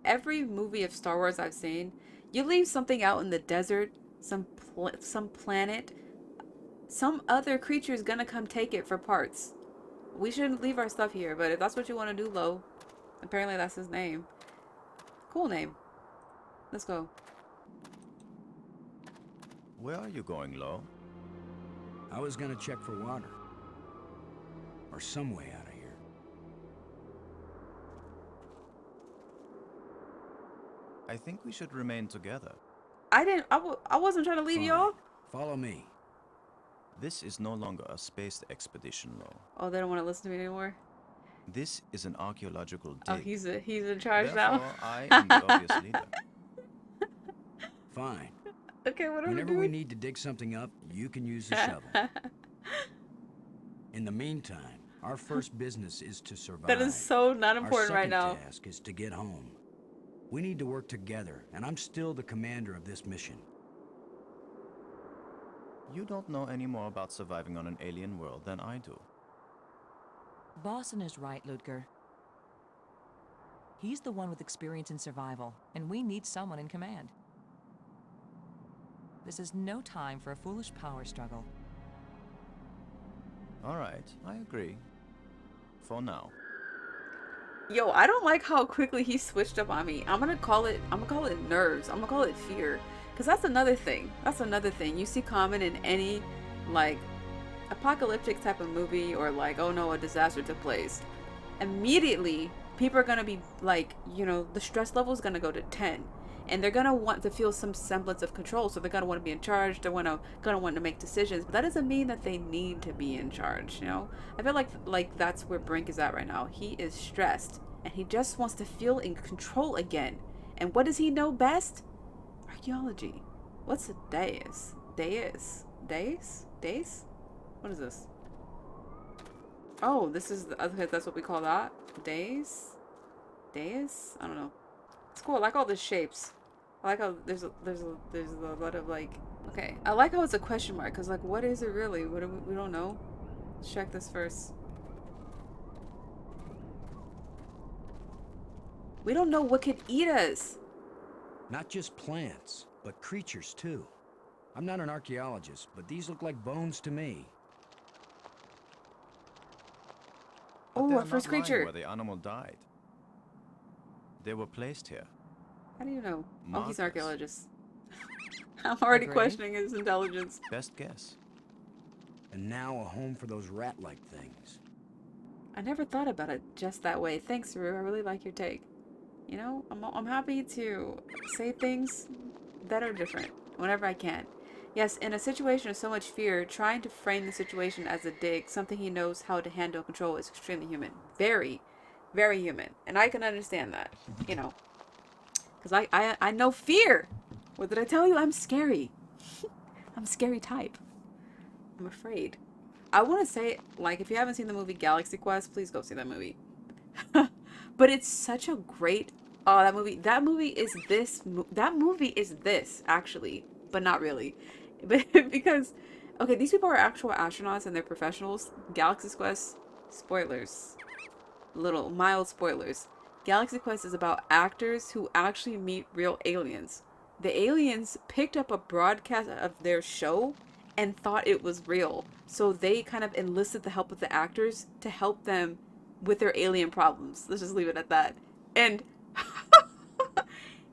Every movie of Star Wars I've seen, you leave something out in the desert, some planet, some other creature is gonna come take it for parts. We shouldn't leave our stuff here, but if that's what you want to do, Lo, apparently that's his name. Cool name. Let's go.
Where are you going, Lo?
I was gonna check for water. Or some way out of here.
I think we should remain together.
I wasn't trying to leave
Fine.
y'all.
Follow me.
This is no longer a space expedition, Lo.
Oh, they don't want to listen to me anymore.
This is an archaeological dig.
Oh, he's in charge
Therefore,
now.
I am the obvious leader.
Fine.
Okay, what are we
Whenever
doing?
we need to dig something up, you can use the shovel. In the meantime, our first business is to survive.
That is so not important
our
right now.
second task is to get home. We need to work together, and I'm still the commander of this mission.
You don't know any more about surviving on an alien world than I do.
Boston is right, Ludger. He's the one with experience in survival, and we need someone in command. This is no time for a foolish power struggle.
All right, I agree. For now.
Yo, I don't like how quickly he switched up on me. I'm gonna call it nerves. I'm gonna call it fear. Cause that's another thing. You see common in any like apocalyptic type of movie or like, oh no, a disaster took place. Immediately, people are gonna be like, the stress level is gonna go to 10. And they're gonna want to feel some semblance of control. So they're gonna want to be in charge. They're gonna want to make decisions. But that doesn't mean that they need to be in charge, I feel like that's where Brink is at right now. He is stressed. And he just wants to feel in control again. And what does he know best? Archaeology. What's a dais? Dais? What is this? Oh, this is okay, that's what we call that? Dais? I don't know. It's cool. I like all the shapes. I like how there's a lot of like. Okay, I like how it's a question mark because like, what is it really? We don't know. Let's check this first. We don't know what could eat us.
Not just plants, but creatures too. I'm not an archaeologist, but these look like bones to me.
But
Oh,
they're
our first
not lying
creature.
where the animal died. They were placed here.
How do you know? Oh, he's
Marcus.
an archaeologist. I'm already
Agreed.
questioning his intelligence.
Best guess.
And now a home for those rat-like things.
I never thought about it just that way. Thanks, Rue. I really like your take. I'm happy to say things that are different whenever I can. Yes, in a situation of so much fear, trying to frame the situation as a dig, something he knows how to handle and control, is extremely human. Very, very human. And I can understand that, Because I know fear. What did I tell you? I'm scary. I'm a scary type. I'm afraid. I want to say, like, if you haven't seen the movie Galaxy Quest, please go see that movie. But it's such a great... Oh, that movie is this... That movie is this, actually. But not really. Because, okay, these people are actual astronauts and they're professionals. Galaxy Quest, spoilers. Little, mild spoilers. Galaxy Quest is about actors who actually meet real aliens. The aliens picked up a broadcast of their show and thought it was real. So they kind of enlisted the help of the actors to help them with their alien problems. Let's just leave it at that. And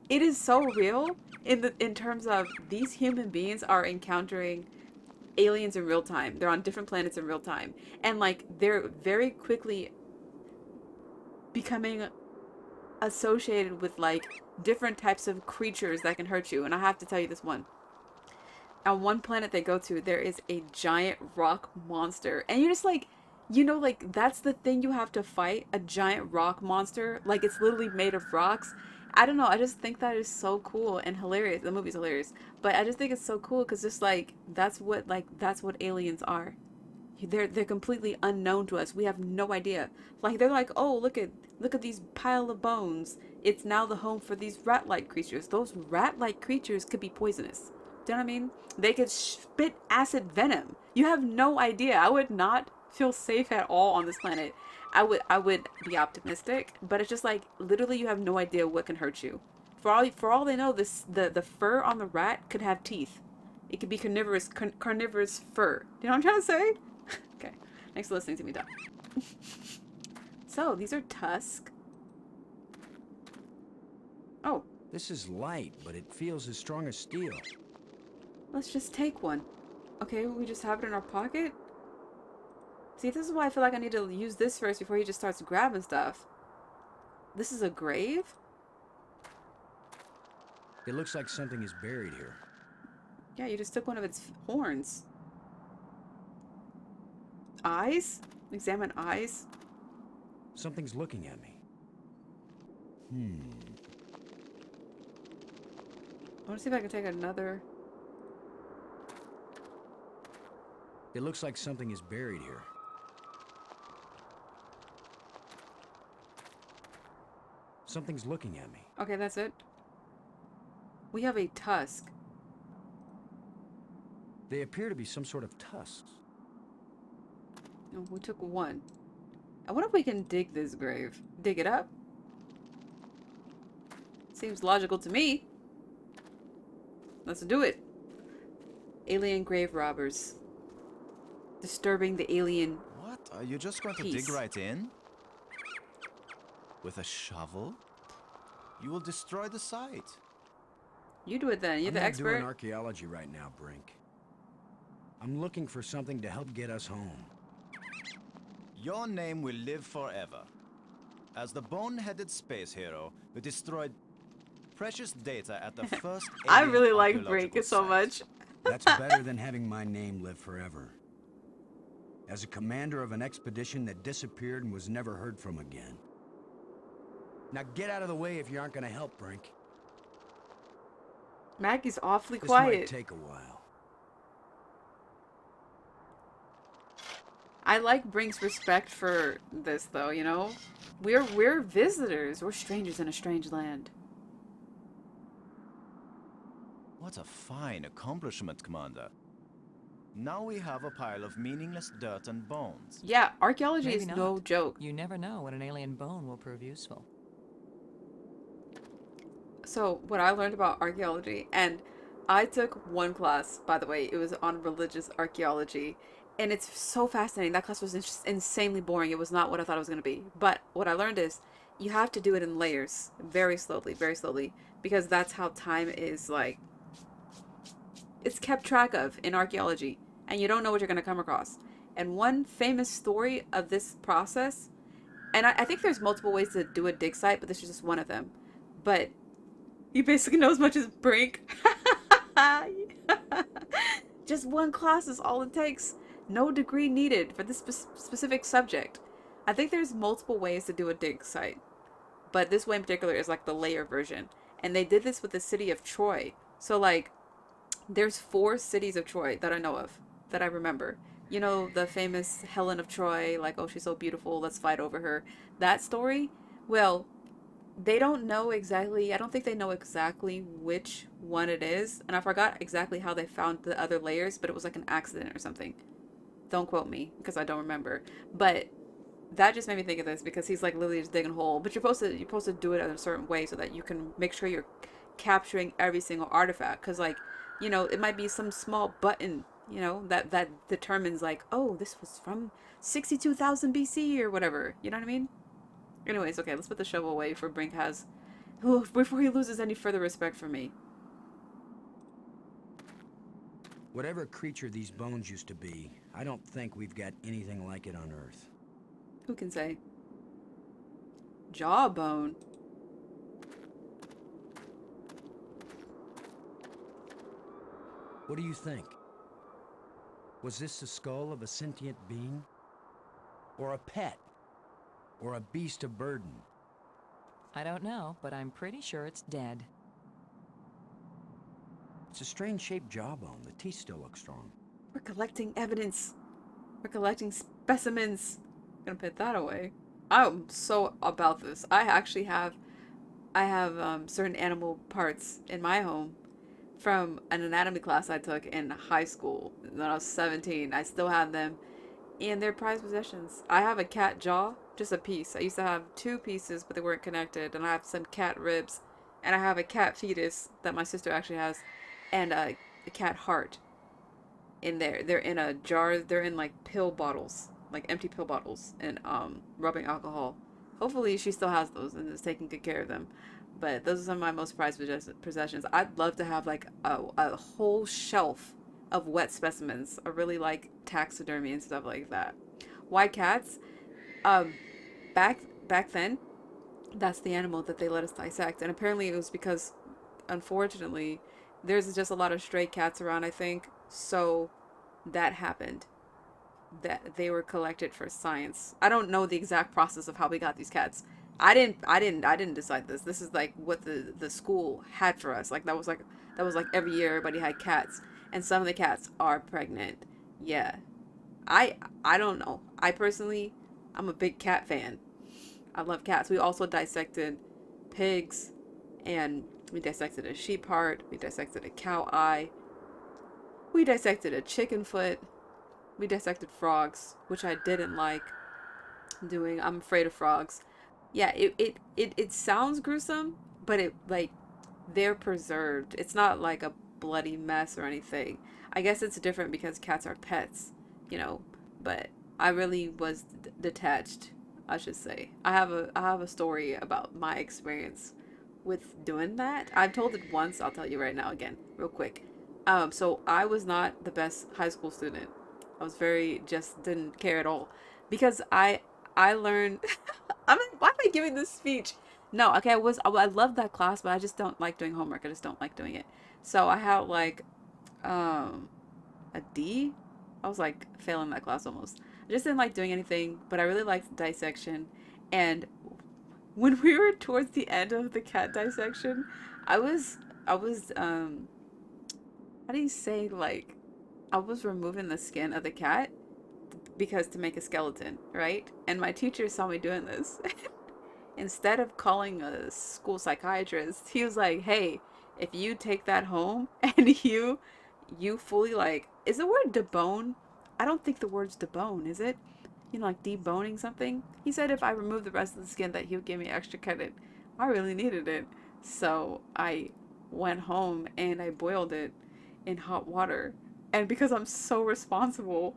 it is so real in terms of these human beings are encountering aliens in real time. They're on different planets in real time. And like they're very quickly becoming associated with like different types of creatures that can hurt you. And I have to tell you this one. On one planet they go to, there is a giant rock monster. And you're just like, you know, like that's the thing you have to fight, a giant rock monster. Like it's literally made of rocks. I don't know. I just think that is so cool and hilarious. The movie's hilarious, but I just think it's so cool because just like that's what aliens are. They're completely unknown to us. We have no idea. Like they're like, oh look at these pile of bones. It's now the home for these rat-like creatures. Those rat-like creatures could be poisonous. Do you know what I mean? They could spit acid venom. You have no idea. I would not feel safe at all on this planet. I would be optimistic, but it's just like literally you have no idea what can hurt you. For all they know, the fur on the rat could have teeth. It could be carnivorous fur. Do you know what I'm trying to say? Okay, thanks for listening to me, Doc. So these are tusks. Oh,
This is light, but it feels as strong as steel.
let's just take one. Okay, we just have it in our pocket. See, this is why I feel like I need to use this first before he just starts grabbing stuff. This is a grave?
It looks like something is buried here.
Yeah, you just took one of its horns. Eyes? Examine eyes?
Something's looking at me.
I want to see if I can take another.
It looks like something is buried here. Something's looking at me.
Okay, that's it. We have a tusk.
They appear to be some sort of tusks.
Oh, we took one. I wonder if we can dig this grave. Dig it up? Seems logical to me. Let's do it. Alien grave robbers. Disturbing the alien.
What? Are you just going to
Peace.
dig right in? With a shovel? You will destroy the site.
You do it then. You're
I'm
the
not
expert.
doing archaeology right now, Brink. I'm looking for something to help get us home.
Your name will live forever. As the bone-headed space hero who destroyed precious data at the first
I
alien
really like
archaeological
Brink so
site.
much.
That's better than having my name live forever. As a commander of an expedition that disappeared and was never heard from again. Now get out of the way if you aren't gonna help, Brink.
Maggie's awfully
This might
quiet.
take a while.
I like Brink's respect for this though, you know? We're visitors. We're strangers in a strange land.
What a fine accomplishment, Commander. Now we have a pile of meaningless dirt and bones.
Yeah, archaeology
Maybe
is
not.
no joke.
You never know when an alien bone will prove useful.
So what I learned about archaeology, and I took one class, by the way, it was on religious archaeology, and it's so fascinating. That class was insanely boring. It was not what I thought it was going to be. But what I learned is you have to do it in layers, very slowly, because that's how time is like, it's kept track of in archaeology, and you don't know what you're going to come across. And one famous story of this process, and I think there's multiple ways to do a dig site, but this is just one of them. But you basically know as much as Brink. Just one class is all it takes. No degree needed for this specific subject. I think there's multiple ways to do a dig site, but this way in particular is like the layer version. And they did this with the city of Troy. So like, there's 4 cities of Troy that I know of, that I remember. You know, the famous Helen of Troy, like, oh, she's so beautiful, let's fight over her. That story, well, they don't know exactly, I don't think they know exactly which one it is. And I forgot exactly how they found the other layers, but it was like an accident or something. Don't quote me, because I don't remember. But that just made me think of this, because he's like literally just digging a hole. But you're supposed to do it in a certain way so that you can make sure you're capturing every single artifact. Because like, you know, it might be some small button, you know, that determines like, oh, this was from 62,000 BC or whatever. You know what I mean? Anyways, okay, let's put the shovel away before Brink has before he loses any further respect for me.
Whatever creature these bones used to be, I don't think we've got anything like it on Earth.
Who can say? Jawbone.
What do you think? Was this the skull of a sentient being? Or a pet? Or a beast of burden?
I don't know, but I'm pretty sure it's dead.
It's a strange-shaped jawbone. The teeth still look strong.
We're collecting evidence. We're collecting specimens. I'm gonna put that away. I'm so about this. I have certain animal parts in my home from an anatomy class I took in high school when I was 17. I still have them, and they're prized possessions. I have a cat jaw, just a piece. I used to have two pieces, but they weren't connected, and I have some cat ribs, and I have a cat fetus that my sister actually has, and a cat heart in there. They're in a jar. They're in like pill bottles, like empty pill bottles, and rubbing alcohol. Hopefully, she still has those and is taking good care of them. But those are some of my most prized possessions. I'd love to have like a whole shelf of wet specimens. I really like taxidermy and stuff like that. Why cats? Um, back then, that's the animal that they let us dissect, and apparently it was because, unfortunately, there's just a lot of stray cats around. I think so. That happened. That they were collected for science. I don't know the exact process of how we got these cats. I didn't decide this. This is like what the school had for us. Like that was like every year everybody had cats, and some of the cats are pregnant. Yeah. I don't know. I personally, I'm a big cat fan. I love cats. We also dissected pigs, and we dissected a sheep heart. We dissected a cow eye. We dissected a chicken foot. We dissected frogs, which I didn't like doing. I'm afraid of frogs. Yeah, it sounds gruesome, but it like they're preserved. It's not like a bloody mess or anything. I guess it's different because cats are pets, you know, but I really was detached, I should say. I have a story about my experience with doing that. I've told it once, I'll tell you right now again, real quick. So I was not the best high school student. I was very just didn't care at all because I learned why am I giving this speech? No, okay, I love that class, but I just don't like doing homework. I just don't like doing it. So I had like um a D. I was like failing that class almost. I just didn't like doing anything, but I really liked dissection. And when we were towards the end of the cat dissection, I was how do you say, like, I was removing the skin of the cat because to make a skeleton, right? And my teacher saw me doing this. Instead of calling a school psychiatrist, he was like, "Hey, if you take that home and you fully like, is the word debone? I don't think the word's debone, is it? You know, like deboning something." He said if I remove the rest of the skin that he would give me extra credit. I really needed it. So I went home and I boiled it in hot water. And because I'm so responsible,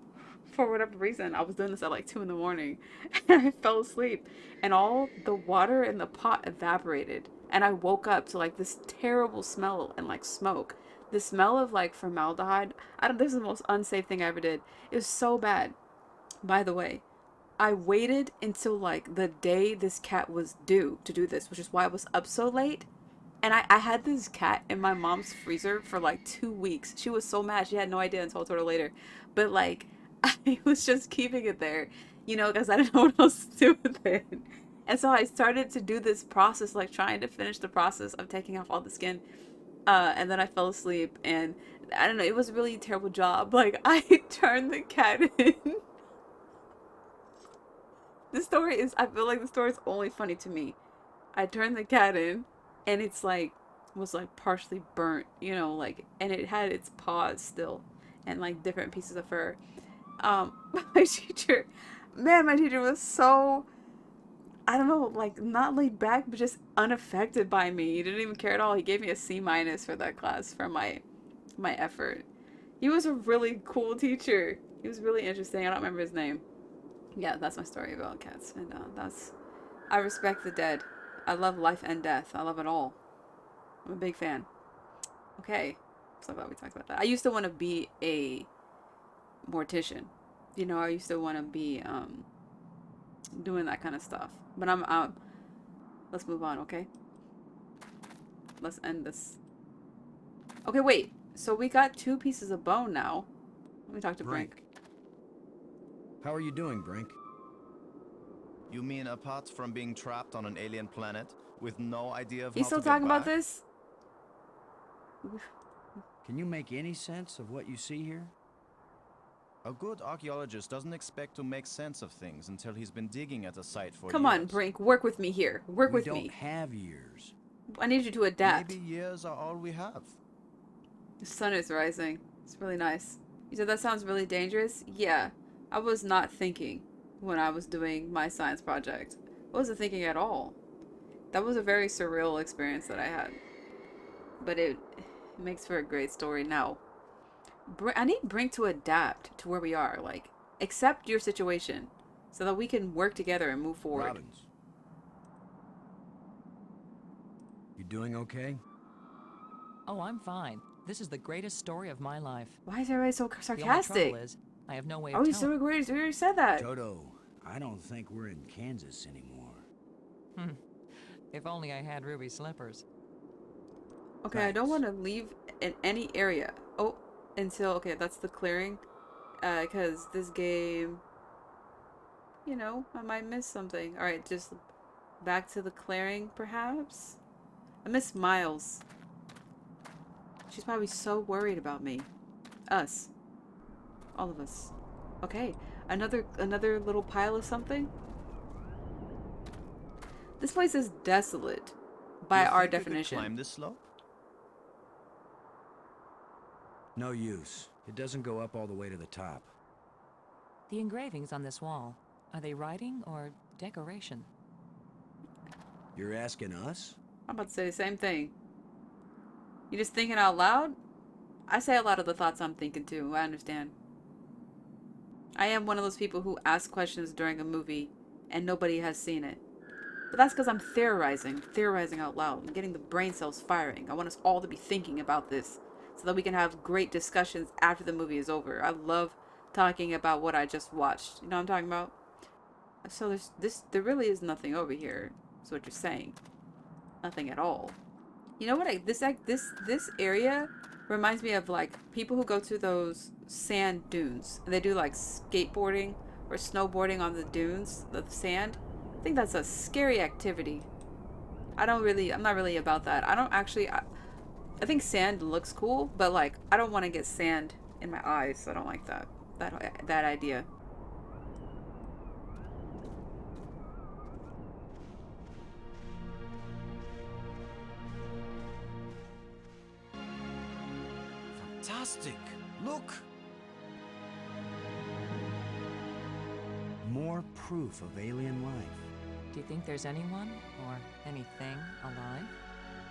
for whatever reason, I was doing this at like 2 in the morning and I fell asleep and all the water in the pot evaporated. And I woke up to like this terrible smell and like smoke. The smell of like formaldehyde. I don't, this is the most unsafe thing I ever did. It was so bad. By the way, I waited until like the day this cat was due to do this, which is why I was up so late. And I had this cat in my mom's freezer for like 2 weeks. She was so mad. She had no idea until I told her later. But like, I was just keeping it there, you know, because I didn't know what else to do with it. And so I started to do this process, like trying to finish the process of taking off all the skin. And then I fell asleep. And I don't know, it was a really terrible job. Like, I turned the cat in. The story is, I feel like the story is only funny to me. I turned the cat in, and it's like, was like partially burnt, you know, like, and it had its paws still, and like different pieces of fur. Um, my teacher, man, my teacher was so, I don't know, like not laid back, but just unaffected by me. He didn't even care at all. He gave me a C minus for that class for my effort. He was a really cool teacher. He was really interesting. I don't remember his name. Yeah, that's my story about cats, and that's I respect the dead. I love life and death. I love it all. I'm a big fan. Okay. So glad we talked about that. I used to want to be a mortician. You know, I used to want to be doing that kind of stuff. But I'm let's move on, okay? Let's end this. Okay, wait. So we got 2 pieces of bone now. Let me talk to Brink.
How are you doing, Brink?
You mean apart from being trapped on an alien planet with no idea of
You
how
still
to get
talking about
back?
this?
Can you make any sense of what you see here?
A good archaeologist doesn't expect to make sense of things until he's been digging at a site for
Come
years.
on, Brink. Work with me here. Work with
We
me.
don't have years.
I need you to adapt.
Maybe years are all we have.
The sun is rising. It's really nice. You said that sounds really dangerous? Yeah. I was not thinking when I was doing my science project. I wasn't thinking at all. That was a very surreal experience that I had. But it makes for a great story now. I need Brink to adapt to where we are. Like, accept your situation so that we can work together and move forward.
Robbins. You doing okay?
Oh, I'm fine. This is the greatest story of my life.
Why is everybody so
The only
sarcastic?
trouble is, I have no way
Oh,
of
he's so
telling.
great. We already said that.
Toto, I don't think we're in Kansas anymore.
If only I had ruby slippers.
Okay, I don't
Thanks.
want to leave in any area. Oh, until, okay, that's the clearing. Because this game, you know, I might miss something. Alright, just back to the clearing, perhaps? I miss Miles. She's probably so worried about me. Us. All of us. Okay, another little pile of something? This place is desolate by
You
our
think we could
definition.
climb this slope?
No use. It doesn't go up all the way to the top.
The engravings on this wall, are they writing or decoration?
You're asking us?
I'm about to say the same thing. You just thinking out loud? I say a lot of the thoughts I'm thinking too. I understand. I am one of those people who ask questions during a movie and nobody has seen it. But that's because I'm theorizing out loud. I'm getting the brain cells firing. I want us all to be thinking about this so that we can have great discussions after the movie is over. I love talking about what I just watched. You know what I'm talking about? So there really is nothing over here. Is what you're saying. Nothing at all. You know what? This area reminds me of like people who go to those sand dunes and they do like skateboarding or snowboarding on the dunes, the sand. I think that's a scary activity. I'm not really about that. I think sand looks cool, but like I don't want to get sand in my eyes. So I don't like that idea.
Fantastic! Look!
More proof of alien life.
Do you think there's anyone or anything alive?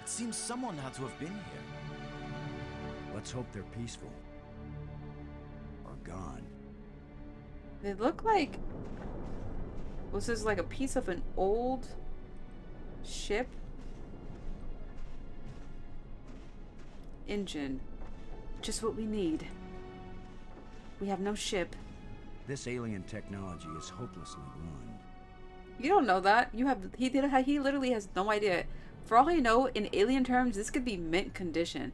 It seems someone had to have been here.
Let's hope they're peaceful. Or gone.
They look like... Was this like a piece of an old ship? Engine. Just what we need. We have no ship.
This alien technology is hopelessly run.
You don't know that. He literally has no idea. For all I know, in alien terms, this could be mint condition.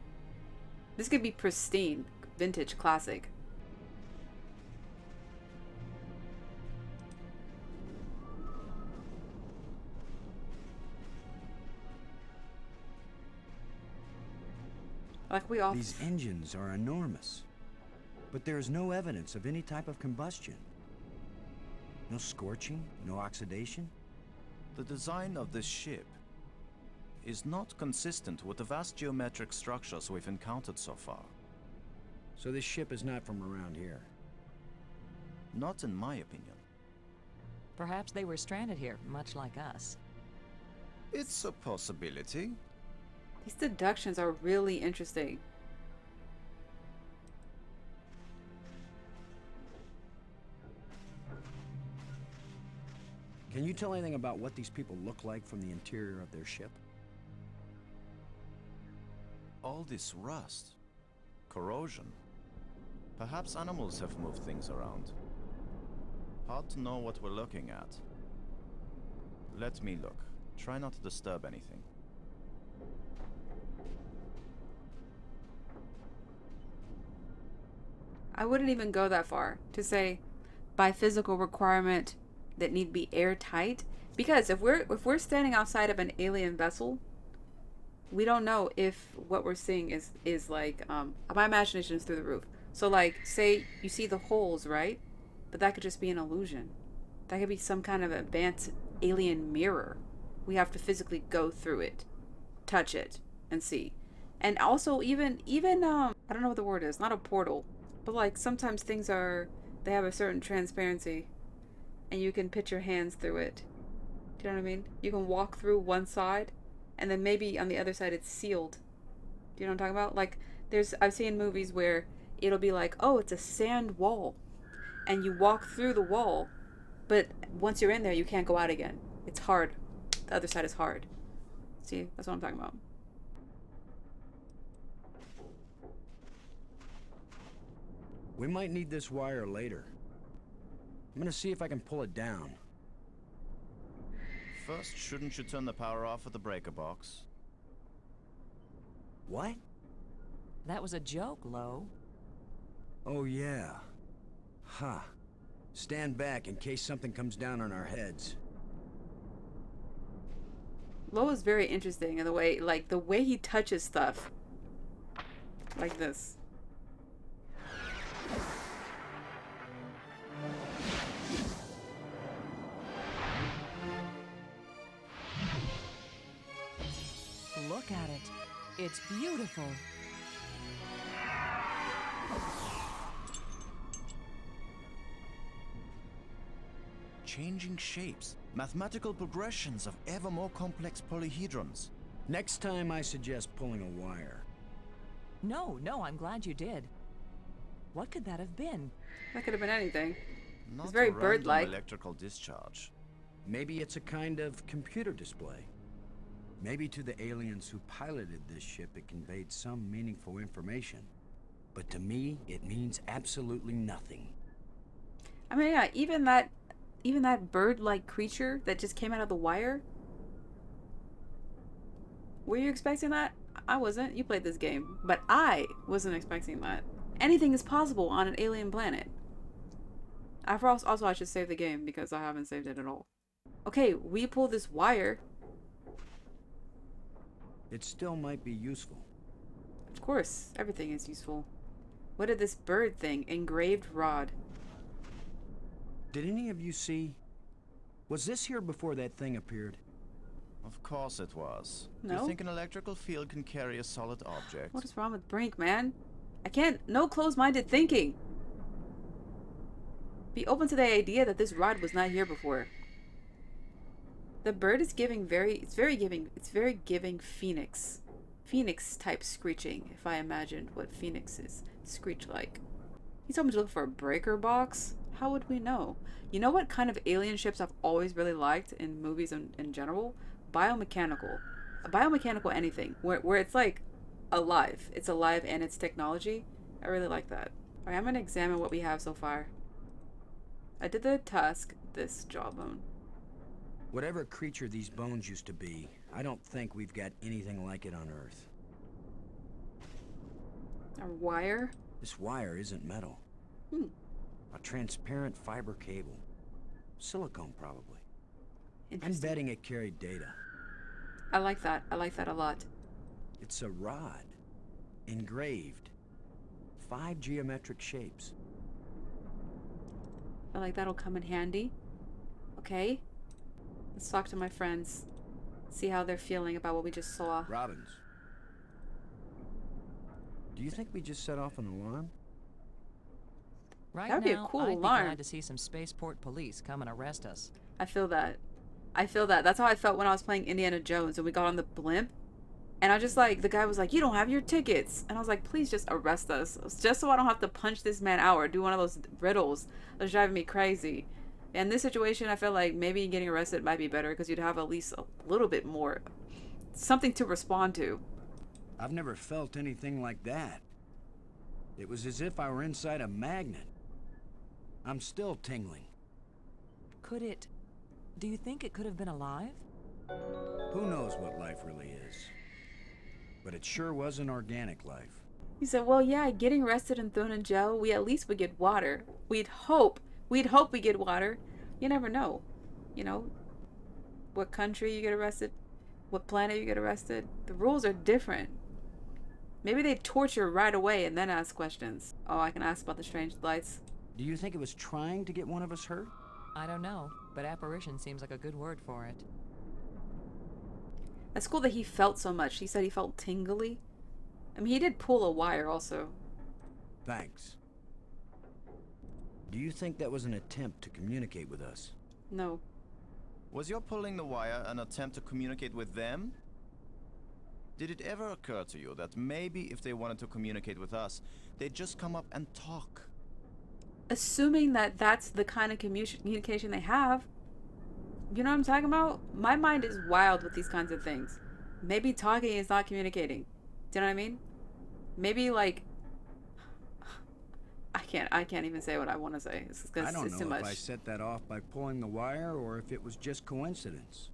This could be pristine, vintage, classic. Like we all...
These engines are enormous. But there is no evidence of any type of combustion. No scorching, no oxidation.
The design of this ship is not consistent with the vast geometric structures we've encountered so far.
So this ship is not from around here.
Not in my opinion.
Perhaps they were stranded here, much like us.
It's a possibility.
These deductions are really interesting.
Can you tell anything about what these people look like from the interior of their ship?
All this rust. Corrosion. Perhaps animals have moved things around. Hard to know what we're looking at. Let me look. Try not to disturb anything.
I wouldn't even go that far to say by physical requirement that need to be airtight, because if we're standing outside of an alien vessel, we don't know if what we're seeing is like my imagination is through the roof. So like, say you see the holes, right? But that could just be an illusion. That could be some kind of advanced alien mirror. We have to physically go through it, touch it, and see. And also even I don't know what the word is, not a portal, but like sometimes things they have a certain transparency and you can put your hands through it. Do you know what I mean? You can walk through one side and then maybe on the other side it's sealed. Do you know what I'm talking about? Like I've seen movies where it'll be like, oh, it's a sand wall, and you walk through the wall, but once you're in there you can't go out again. It's hard. The other side is hard. See, that's what I'm talking about.
We might need this wire later. I'm gonna see if I can pull it down.
First, shouldn't you turn the power off at the breaker box?
What?
That was a joke, Lo.
Oh yeah. Huh. Stand back in case something comes down on our heads.
Lo is very interesting in the way he touches stuff. Like this.
Look at it. It's beautiful.
Changing shapes, mathematical progressions of ever more complex polyhedrons.
Next time I suggest pulling a wire.
No, I'm glad you did. What could that have been?
That could have been anything.
Not
It's very
a random
bird-like.
electrical discharge.
Maybe it's a kind of computer display. Maybe to the aliens who piloted this ship it conveyed some meaningful information. But to me, it means absolutely nothing.
I mean, yeah, even that bird-like creature that just came out of the wire. Were you expecting that? I wasn't. You played this game, but I wasn't expecting that. Anything is possible on an alien planet. Also, I should save the game because I haven't saved it at all. Okay, we pull this wire.
It still might be useful.
Of course, everything is useful. What did this bird thing? Engraved rod.
Did any of you see? Was this here before that thing appeared?
Of course it was. Do
No.
you think an electrical field can carry a solid object?
What is wrong with Brink, man? I can't. No closed-minded thinking. Be open to the idea that this rod was not here before. The bird is giving it's very giving Phoenix. Phoenix type screeching, if I imagined what Phoenixes screech like. He told me to look for a breaker box. How would we know? You know what kind of alien ships I've always really liked in movies in general? Biomechanical. A biomechanical anything. Where it's like alive. It's alive and it's technology. I really like that. Alright, I'm gonna examine what we have so far. I did the task, this jawbone.
Whatever creature these bones used to be, I don't think we've got anything like it on Earth.
A wire?
This wire isn't metal. A transparent fiber cable. Silicone, probably. I'm
Interesting.
betting it carried data.
I like that. I like that a lot.
It's a rod. Engraved. 5 geometric shapes.
I like that'll come in handy. Okay. Let's talk to my friends. See how they're feeling about what we just saw.
Robbins. Do you think we just set off an alarm?
Right
That'd be a
now,
cool
I'd
alarm.
be glad to see some spaceport police come and arrest us.
I feel that. I feel that. That's how I felt when I was playing Indiana Jones and we got on the blimp. And I just like, the guy was like, you don't have your tickets. And I was like, please just arrest us. Just so I don't have to punch this man out or do one of those riddles that's driving me crazy. In this situation, I feel like maybe getting arrested might be better because you'd have at least a little bit more something to respond to.
I've never felt anything like that. It was as if I were inside a magnet. I'm still tingling.
Could it... Do you think it could have been alive?
Who knows what life really is? But it sure was an organic life.
He said, well, yeah, getting arrested and thrown in jail, we at least would get water. We'd hope we get water. You never know. You know, what country you get arrested, what planet you get arrested. The rules are different. Maybe they torture right away and then ask questions. Oh, I can ask about the strange lights.
Do you think it was trying to get one of us hurt?
I don't know, but apparition seems like a good word for it.
That's cool that he felt so much. He said he felt tingly. I mean, he did pull a wire also.
Thanks. Do you think that was an attempt to communicate with us?
No.
Was your pulling the wire an attempt to communicate with them? Did it ever occur to you that maybe if they wanted to communicate with us, they'd just come up and talk?
Assuming that that's the kind of communication they have. You know what I'm talking about? My mind is wild with these kinds of things. Maybe talking is not communicating. Do you know what I mean? Maybe like... I can't even say what I want to say.
I don't
it's too
know
much.
if I set that off by pulling the wire or if it was just coincidence.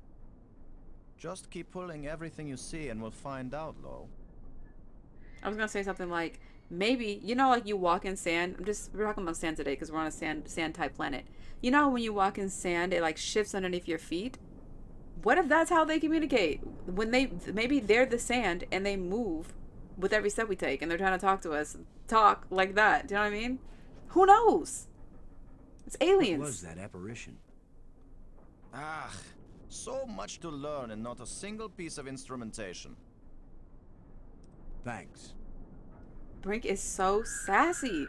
Just keep pulling everything you see and we'll find out, Lo.
I was gonna say something like, maybe, you know, like you walk in sand. We're talking about sand today because we're on a sand type planet. You know, when you walk in sand, it like shifts underneath your feet. What if that's how they communicate? Maybe they're the sand and they move with every step we take and they're trying to talk to us. Talk like that. Do you know what I mean? Who knows? It's aliens.
What was that apparition?
Ah, so much to learn and not a single piece of instrumentation.
Thanks.
Brink is so sassy.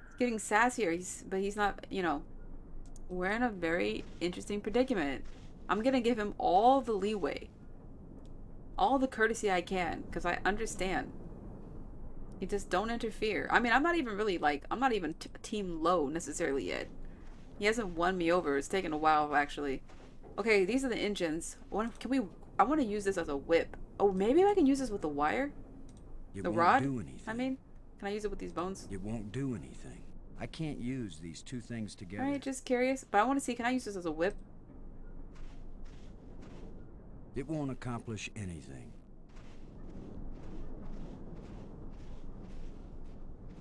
He's getting sassier, but he's not, you know, we're in a very interesting predicament. I'm gonna give him all the leeway, all the courtesy I can, because I understand. You just don't interfere. I mean, I'm not even team low necessarily yet. He hasn't won me over. It's taken a while, actually. Okay, these are the engines. I want to use this as a whip. Oh, maybe I can use this with the wire? The rod?
Do anything.
I mean, can I use it with these bones?
It won't do anything. I can't use these two things together.
Alright, just curious. But I want to see, can I use this as a whip?
It won't accomplish anything.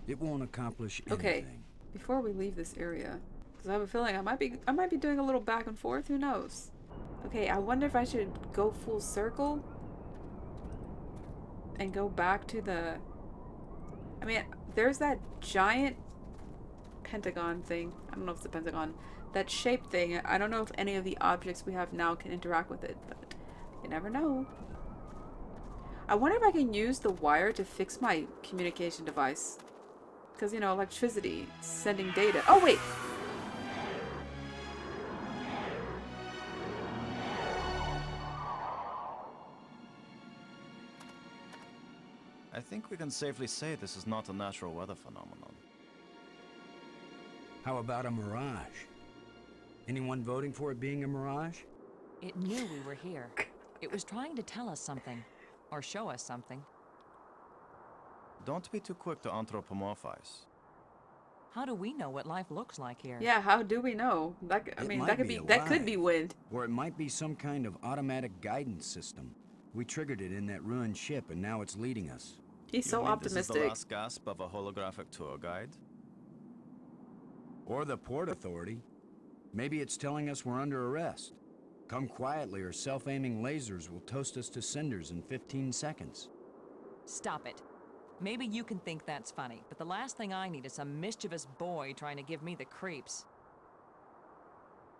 It won't accomplish anything.
Okay, before we leave this area, because I have a feeling I might be doing a little back and forth. Who knows? Okay, I wonder if I should go full circle and go back to the... I mean, there's that giant pentagon thing. I don't know if it's a pentagon. That shape thing. I don't know if any of the objects we have now can interact with it, but you never know. I wonder if I can use the wire to fix my communication device. Because, you know, electricity, sending data. Oh, wait!
I think we can safely say this is not a natural weather phenomenon.
How about a mirage? Anyone voting for it being a mirage?
It knew we were here. It was trying to tell us something. Or show us something.
Don't be too quick to anthropomorphize.
How do we know what life looks like here?
Yeah, how do we know? That could be wind.
Or it might be some kind of automatic guidance system. We triggered it in that ruined ship and now it's leading us.
He's so optimistic.
This is the last gasp of a holographic tour guide?
Or the Port Authority. Maybe it's telling us we're under arrest. Come quietly or self-aiming lasers will toast us to cinders in 15 seconds.
Stop it. Maybe you can think that's funny, but the last thing I need is some mischievous boy trying to give me the creeps.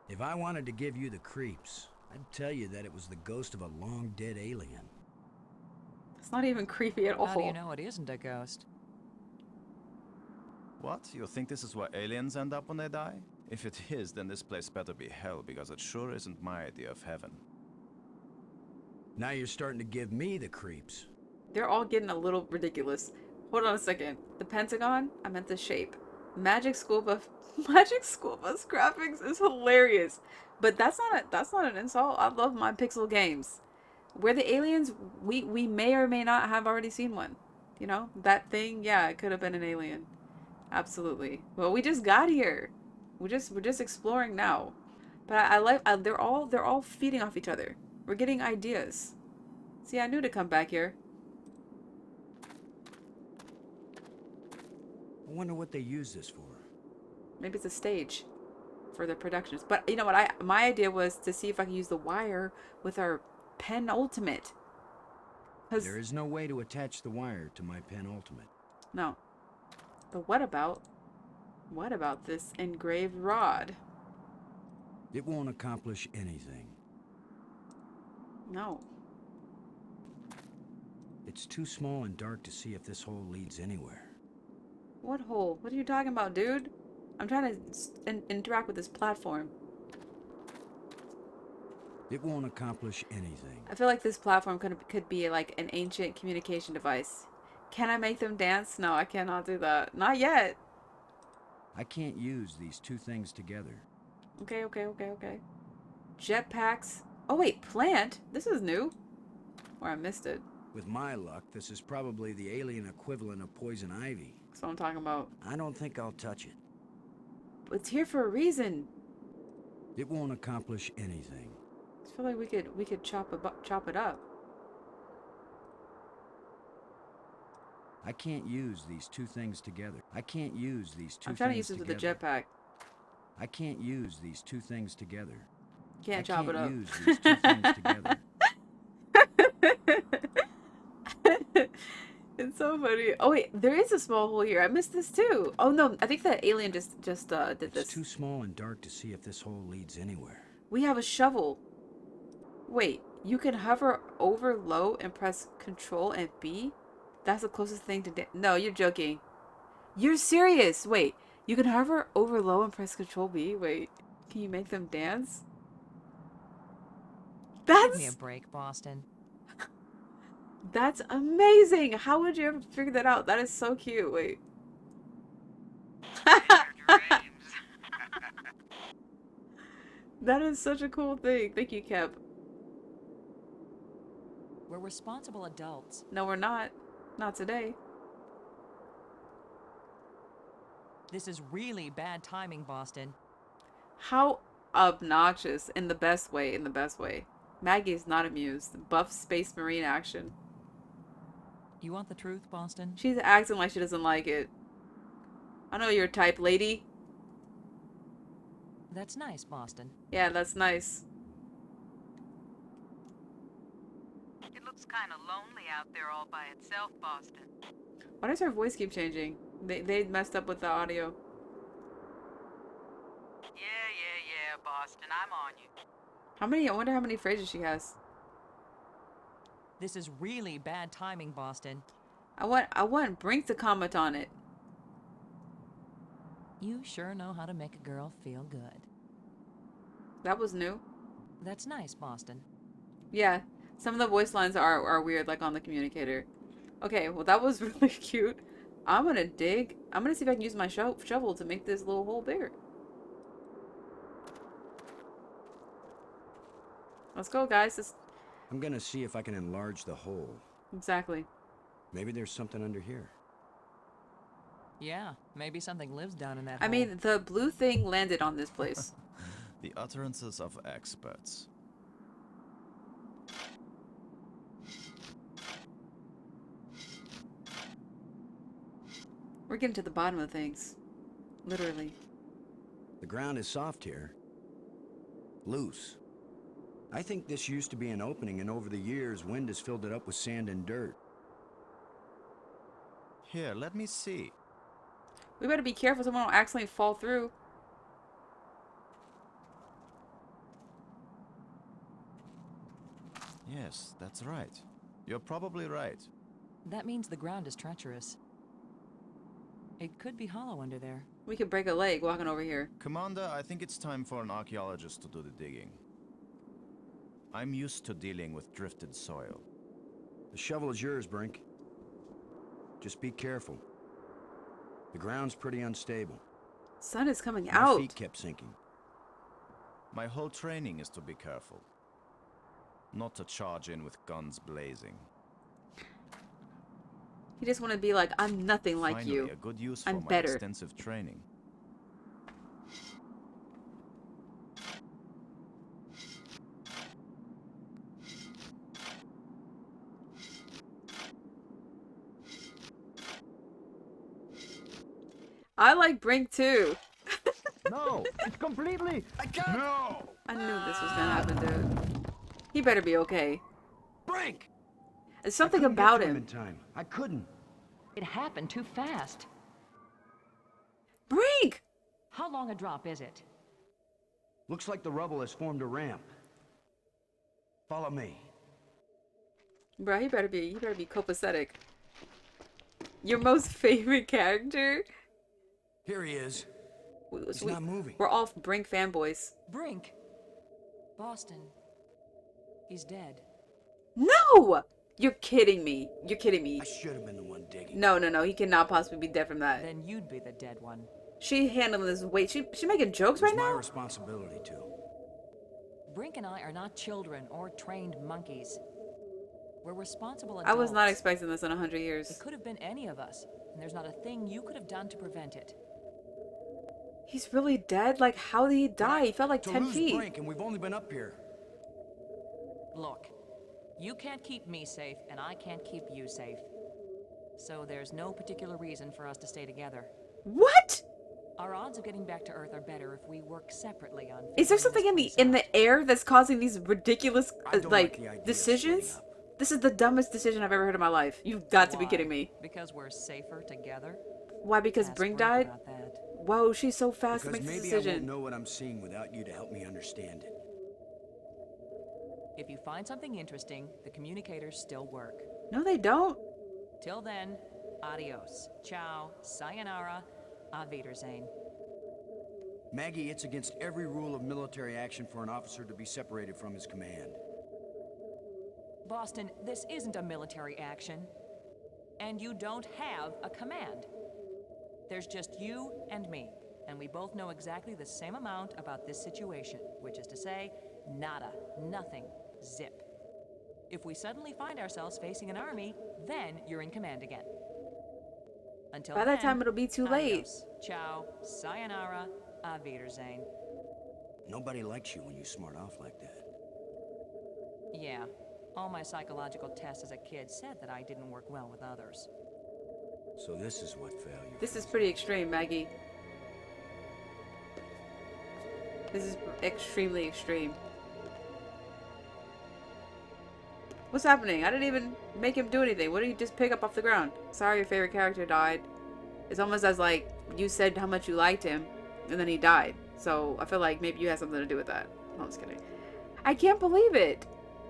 If I wanted to give you the creeps, I'd tell you that it was the ghost of a long-dead alien.
It's not even creepy at all.
How do you know it isn't a ghost?
What? You think this is where aliens end up when they die? If it is, then this place better be hell, because it sure isn't my idea of heaven.
Now you're starting to give me the creeps.
They're all getting a little ridiculous. Hold on a second. The pentagon? I meant the shape. Magic School Bus Magic School Bus graphics is hilarious. But that's not an insult. I love my pixel games. Where the aliens, we may or may not have already seen one. You know? That thing, yeah, it could have been an alien. Absolutely. Well, we just got here. We're just exploring now. But I like they're all feeding off each other. We're getting ideas. See, I knew to come back here.
I wonder what they use this for.
Maybe it's a stage for the productions. But you know what? My idea was to see if I can use the wire with our penultimate.
There is no way to attach the wire to my penultimate.
No. But what about this engraved rod?
It won't accomplish anything.
No.
It's too small and dark to see if this hole leads anywhere.
What hole? What are you talking about, dude? I'm trying to interact with this platform.
It won't accomplish anything.
I feel like this platform could be like an ancient communication device. Can I make them dance? No, I cannot do that. Not yet.
I can't use these two things together.
Okay. Jetpacks. Oh wait, plant? This is new. Or I missed it.
With my luck, this is probably the alien equivalent of poison ivy.
That's what I'm talking about.
I don't think I'll touch it.
It's here for a reason.
It won't accomplish anything.
I feel like we could chop it up.
I can't use these two things together. I can't use these two things together.
I'm trying to use this with the jetpack.
I can't use these two things together.
Can't chop it up.
I can't use these two things together.
It's so funny. Oh wait, there is a small hole here. I missed this too. Oh no, I think the alien just did this.
It's too small and dark to see if this hole leads anywhere.
We have a shovel. Wait, you can hover over low and press Control and B? That's the closest thing to no, you're joking. You're serious. Wait, you can hover over low and press Control B? Wait, can you make them dance?
Give me a break, Boston.
That's amazing. How would you ever figure that out? That is so cute. Wait. That is such a cool thing. Thank you, Kep.
We're responsible adults.
No, we're not. Not today.
This is really bad timing, Boston.
How obnoxious in the best way, in the best way. Maggie's not amused. Buff Space Marine action.
You want the truth, Boston?
She's acting like she doesn't like it. I know your type, lady.
That's nice, Boston.
Yeah, that's nice.
It looks kind of lonely out there all by itself, Boston.
Why does her voice keep changing? They messed up with the audio.
Yeah, Boston, I'm on you.
I wonder how many phrases she has.
This is really bad timing, Boston.
I want Brink to comment on it.
You sure know how to make a girl feel good.
That was new.
That's nice, Boston.
Yeah, some of the voice lines are weird, like on the communicator. Okay, well that was really cute. I'm gonna dig. I'm gonna see if I can use my shovel to make this little hole bigger. Let's go, guys.
I'm gonna see if I can enlarge the hole.
Exactly.
Maybe there's something under here.
Yeah, maybe something lives down in that
I
hole.
mean, the blue thing landed on this place.
The utterances of experts.
We're getting to the bottom of things. Literally.
The ground is soft here. Loose. I think this used to be an opening, and over the years, wind has filled it up with sand and dirt.
Here, let me see.
We better be careful someone will accidentally fall through.
Yes, that's right. You're probably right.
That means the ground is treacherous. It could be hollow under there.
We could break a leg walking over here.
Commander, I think it's time for an archaeologist to do the digging. I'm used to dealing with drifted soil.
The shovel is yours, Brink. Just be careful. The ground's pretty unstable.
Sun is coming
My
out.
feet kept sinking.
My whole training is to be careful. Not to charge in with guns blazing.
He just want to be like, I'm nothing like
Finally,
you.
a good use for
I'm
my
better.
extensive training.
I like Brink too.
No, it's completely. I can't. No.
I knew this was gonna happen, dude. He better be okay.
Brink.
There's something
I couldn't get
about
to
him.
in time. I couldn't.
It happened too fast.
Brink!
How long a drop is it?
Looks like the rubble has formed a ramp. Follow me.
Bro, he better be copacetic. Your most favorite character?
Here he is. He's
We-
not moving.
We're all Brink fanboys.
Brink. Boston. He's dead.
No! You're kidding me. You're kidding me.
I should have been the one digging.
No, no, no. He cannot possibly be dead from that.
Then you'd be the dead one.
She handling this weight. She making jokes
It's
right
my
now?
responsibility too.
Brink and I are not children or trained monkeys. We're responsible
I
adults.
was not expecting this in 100
It
years.
could have been any of us, and there's not a thing you could have done to prevent it.
He's really dead? Like, how did he die? He fell like
To
10
lose
feet.
Brink, and we've only been up here.
Look, you can't keep me safe, and I can't keep you safe. So there's no particular reason for us to stay together.
What?
Our odds of getting back to Earth are better if we work separately on.
Is there
figuring
something
this
in
place
the air that's causing these ridiculous
I don't like
like
the idea of
decisions?
splitting up.
This is the dumbest decision I've ever heard in my life. You've got to be
Why?
kidding me.
Because we're safer together.
Why? Because
Ask
Brink
Brink
died?
about that.
Whoa, she's so fast to
Because
make this
maybe I won't
decision.
know what I'm seeing without you to help me understand it.
If you find something interesting, the communicators still work.
No, they don't.
Till then, adios, ciao, sayonara, auf Wiedersehen.
Maggie, it's against every rule of military action for an officer to be separated from his command.
Boston, this isn't a military action. And you don't have a command. There's just you and me, and we both know exactly the same amount about this situation, which is to say, nada, nothing, zip. If we suddenly find ourselves facing an army, then you're in command again. Until
By that
then,
time, it'll be too late.
adios, ciao, sayonara, auf Wiedersehen.
Nobody likes you when you smart off like that.
Yeah, all my psychological tests as a kid said that I didn't work well with others.
So this is what failure.
This is pretty extreme, Maggie. This is extremely extreme. What's happening? I didn't even make him do anything. What did he just pick up off the ground? Sorry your favorite character died. It's almost as like you said how much you liked him, and then he died. So I feel like maybe you had something to do with that. No, I'm just kidding. I can't believe it.